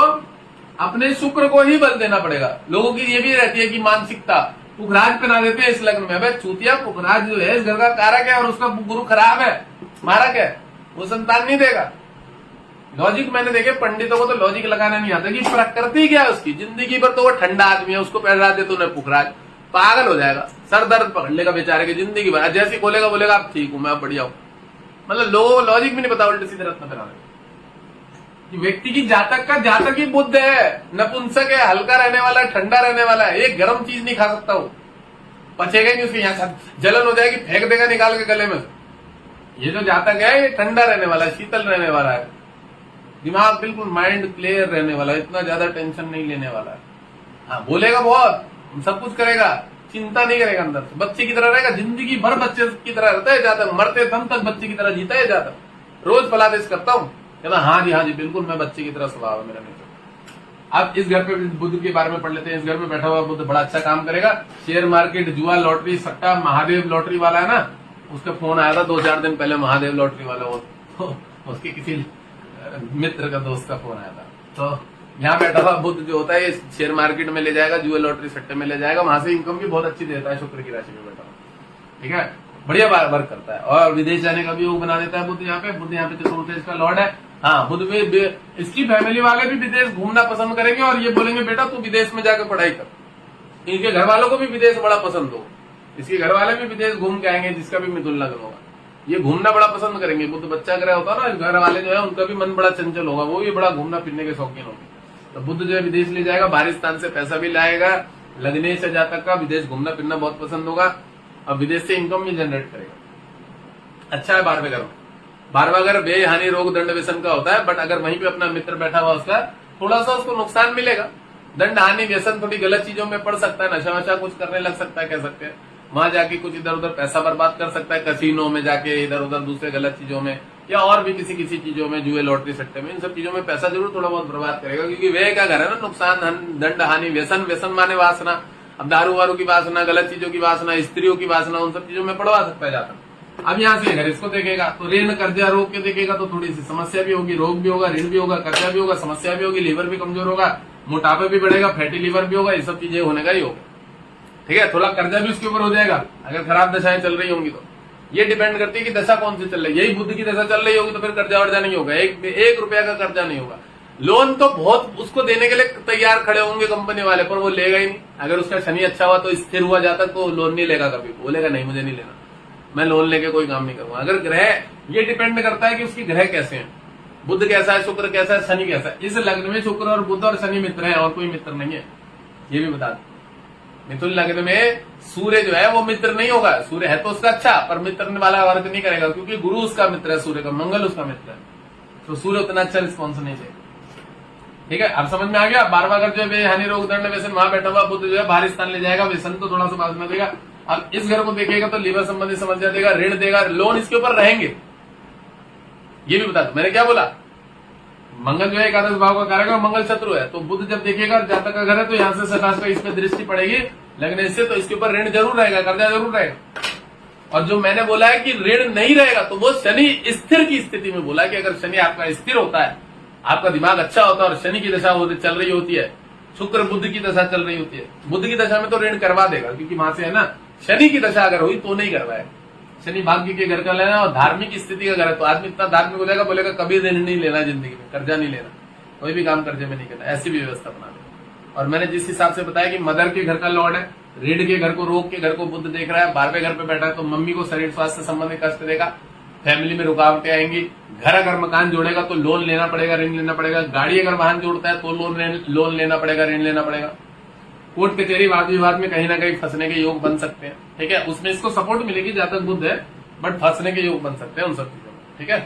S1: अपने शुक्र को ही बल देना पड़ेगा। लोगों की ये भी रहती है कि मानसिकता, पुखराज पहना देते हैं इस लग्न में। भाई चूतिया, पुखराज जो है इस घर का कारक है और उसका गुरु खराब है, मारक है, वो संतान नहीं देगा। लॉजिक मैंने देखे, पंडितों को तो लॉजिक लगाना नहीं आता कि प्रकृति क्या है उसकी, जिंदगी भर तो वो ठंडा आदमी है, उसको पहला दे तो पुखराज, पागल हो जाएगा, सर दर्द पकड़ लेगा बेचारे की जिंदगी भर। जैसे बोलेगा आप ठीक हूं, मैं बढ़िया हूं, मतलब लोगों को लॉजिक भी नहीं पता, उल्टे सीधे रत्न पहना कि व्यक्ति की जातक ही बुद्ध है, नपुंसक है, हल्का रहने वाला है, ठंडा रहने वाला है, एक गर्म चीज नहीं खा सकता वो, पचेगा नहीं, उसके यहाँ जलन हो जाएगी, फेंक देगा निकाल के गले में। ये जो जातक है ये ठंडा रहने वाला है, शीतल रहने वाला है, दिमाग बिल्कुल माइंड क्लियर रहने वाला है, इतना ज्यादा टेंशन नहीं लेने वाला है। हाँ बोलेगा बहुत, सब कुछ करेगा, चिंता नहीं करेगा, अंदर से बच्चे की तरह रहेगा, जिंदगी भर बच्चे की तरह रहता है जातक, मरते दम तक बच्चे की तरह जीता है जातक। रोज फलादेश करता हूँ, कहता हाँ जी बिल्कुल, मैं बच्चे की तरह स्वभाव है मेरा नेचर। अब इस घर पे बुद्ध के बारे में पढ़ लेते हैं। इस घर में बैठा हुआ बुद्ध बड़ा अच्छा काम करेगा। शेयर मार्केट, जुआ, लॉटरी, सट्टा, महादेव लॉटरी वाला है ना, उसका फोन आया था 2-4 दिन पहले, महादेव लॉटरी वाला, वो उसके किसी मित्र का दोस्त का फोन आया था। तो यहाँ बैठा हुआ बुद्ध जो होता है शेयर मार्केट में ले जाएगा, जुआ लॉटरी सट्टे में ले जाएगा, वहां से इनकम भी बहुत अच्छी देता है, शुक्र की राशि में बैठा हुआ, ठीक है, बढ़िया वर्क करता है। और विदेश जाने का भी वो बना देता है बुद्ध यहाँ पे। बुद्ध यहाँ पे चतुर्थ इसका लॉर्ड है। हाँ, बुद्ध में इसकी फैमिली वाले भी विदेश घूमना पसंद करेंगे और ये बोलेंगे बेटा तू विदेश में जाकर पढ़ाई कर। इनके घर वालों को भी विदेश बड़ा पसंद हो, इसके घर वाले भी विदेश घूम के आएंगे, जिसका भी मिथुन लग्न होगा, ये घूमना बड़ा पसंद करेंगे। बुद्ध बच्चा ग्रह होता है ना, घर वाले जो है उनका भी मन बड़ा चंचल होगा, वो भी बड़ा घूमना फिरने के शौकीन होंगे। तो बुद्ध जो है विदेश ले जाएगा, बाहरी स्थान से पैसा भी लाएगा, लगने से जातक का विदेश घूमना फिरना बहुत पसंद होगा और विदेश से इनकम भी जनरेट करेगा। अच्छा है 12वें घर में। 12वां घर व्यय, हानि, रोग, दंड, व्यसन का होता है, बट अगर वहीं पे अपना मित्र बैठा हुआ उसका थोड़ा सा उसको नुकसान मिलेगा। दंड, हानि, व्यसन, थोड़ी गलत चीजों में पड़ सकता है, नशा वशा कुछ करने लग सकता है, कह सकते हैं, वहां जाके कुछ इधर उधर पैसा बर्बाद कर सकता है, कसीनो में जाके इधर उधर दूसरे गलत चीजों में, या और भी किसी चीजों में, जुए, लॉटरी, सट्टे में, इन सब चीजों में पैसा जरूर थोड़ा बहुत बर्बाद करेगा, क्योंकि व्यय का घर है ना, नुकसान, दंड, हानि, व्यसन, व्यसन माने वासना, अब दारू वारू की वासना, गलत चीजों की वासना, स्त्रियों की वासना, उन सब चीजों में पड़वा सकता है जाता। अब यहाँ से अगर इसको देखेगा तो ऋण, कर्जा, रोग के देखेगा तो थोड़ी सी समस्या भी होगी, रोग भी होगा, ऋण भी होगा, कर्जा भी होगा, समस्या भी होगी, लीवर भी कमजोर होगा, मोटापा भी बढ़ेगा, फैटी लीवर भी होगा, ये सब चीजें होने का ही होगा, ठीक है। थोड़ा कर्जा भी उसके ऊपर हो जाएगा अगर खराब दशाएं चल रही होंगी तो। ये डिपेंड करती है कि दशा कौन सी चल रही है। यही बुद्ध की दशा चल रही होगी तो फिर कर्जा वर्जा नहीं होगा, एक रुपया का कर्जा नहीं होगा। लोन तो बहुत उसको देने के लिए तैयार खड़े होंगे कंपनी वाले, पर वो लेगा ही नहीं। अगर उसका शनि अच्छा हुआ तो स्थिर हुआ जाता तो लोन नहीं लेगा कभी, बोलेगा नहीं मुझे नहीं लेना, मैं लोन लेके कोई काम नहीं करूंगा। अगर ग्रह, ये डिपेंड करता है कि उसकी ग्रह कैसे हैं, बुद्ध कैसा है, शुक्र कैसा है, शनि कैसा है। इस लग्न में शुक्र और बुद्ध और शनि मित्र है और कोई मित्र नहीं है, ये भी बता दो। मिथुन लग्न में सूर्य जो है वो मित्र नहीं होगा, सूर्य है तो उसका अच्छा, पर मित्र वाला वर्क नहीं करेगा, क्योंकि गुरु उसका मित्र है, सूर्य का, मंगल उसका मित्र है, तो सूर्य उतना अच्छा रिस्पॉन्स नहीं चाहिए, ठीक है। अब समझ में आ गया। 12वां घर जो है हानि, रोग, दंड, व्यसन, वहां बैठा हुआ बुद्ध जो है बाहरी स्थान ले जाएगा, व्यसन तो थोड़ा सा बाद में देगा। अब इस घर को देखेगा तो लीवर संबंधी समस्या देगा, ऋण देगा, लोन इसके ऊपर रहेंगे, ये भी बता दो। मैंने क्या बोला, मंगल जो है एकादश भाव का कारक है, मंगल शत्रु है, तो बुद्ध जब देखेगा जातक का घर है तो यहाँ से सटास का इस पर दृष्टि पड़ेगी लगने से, तो इसके ऊपर ऋण जरूर रहेगा, कर्जा जरूर रहेगा। और जो मैंने बोला है कि ऋण नहीं रहेगा, तो वो शनि स्थिर की स्थिति में बोला कि अगर शनि आपका स्थिर होता है, आपका दिमाग अच्छा होता है और शनि की दशा चल रही होती है, शुक्र बुद्ध की दशा चल रही होती है, बुद्ध की दशा में तो ऋण करवा देगा, क्योंकि वहां से है ना, शनि की दशा अगर हुई तो नहीं करवाएगा। शनि भाग्य के घर का लेना और धार्मिक स्थिति का घर है, तो आदमी इतना धार्मिक हो जाएगा, बोलेगा कभी ऋण नहीं लेना जिंदगी में, कर्जा नहीं लेना, कोई भी काम कर्जे में नहीं करना, ऐसी भी व्यवस्था बना देगा। और मैंने जिस हिसाब से बताया कि मदर के घर का लॉर्ड है, ऋण के घर को, रोग के घर को बुद्ध देख रहा है, 12वें घर पे बैठा है, तो मम्मी को शरीर स्वास्थ्य संबंधी कष्ट देगा, फैमिली में रुकावटें आएंगी, घर अगर मकान जोड़ेगा तो लोन लेना पड़ेगा, ऋण लेना पड़ेगा, गाड़ी अगर वाहन जोड़ता है तो लोन लेना पड़ेगा, ऋण लेना पड़ेगा, कोर्ट कचहरी वाद विवाद में कहीं ना कहीं फंसने के योग बन सकते हैं, ठीक है। उसमें इसको सपोर्ट मिलेगी, जातक बुद्ध है, बट फंसने के योग बन सकते हैं उन सब चीजों में, ठीक है।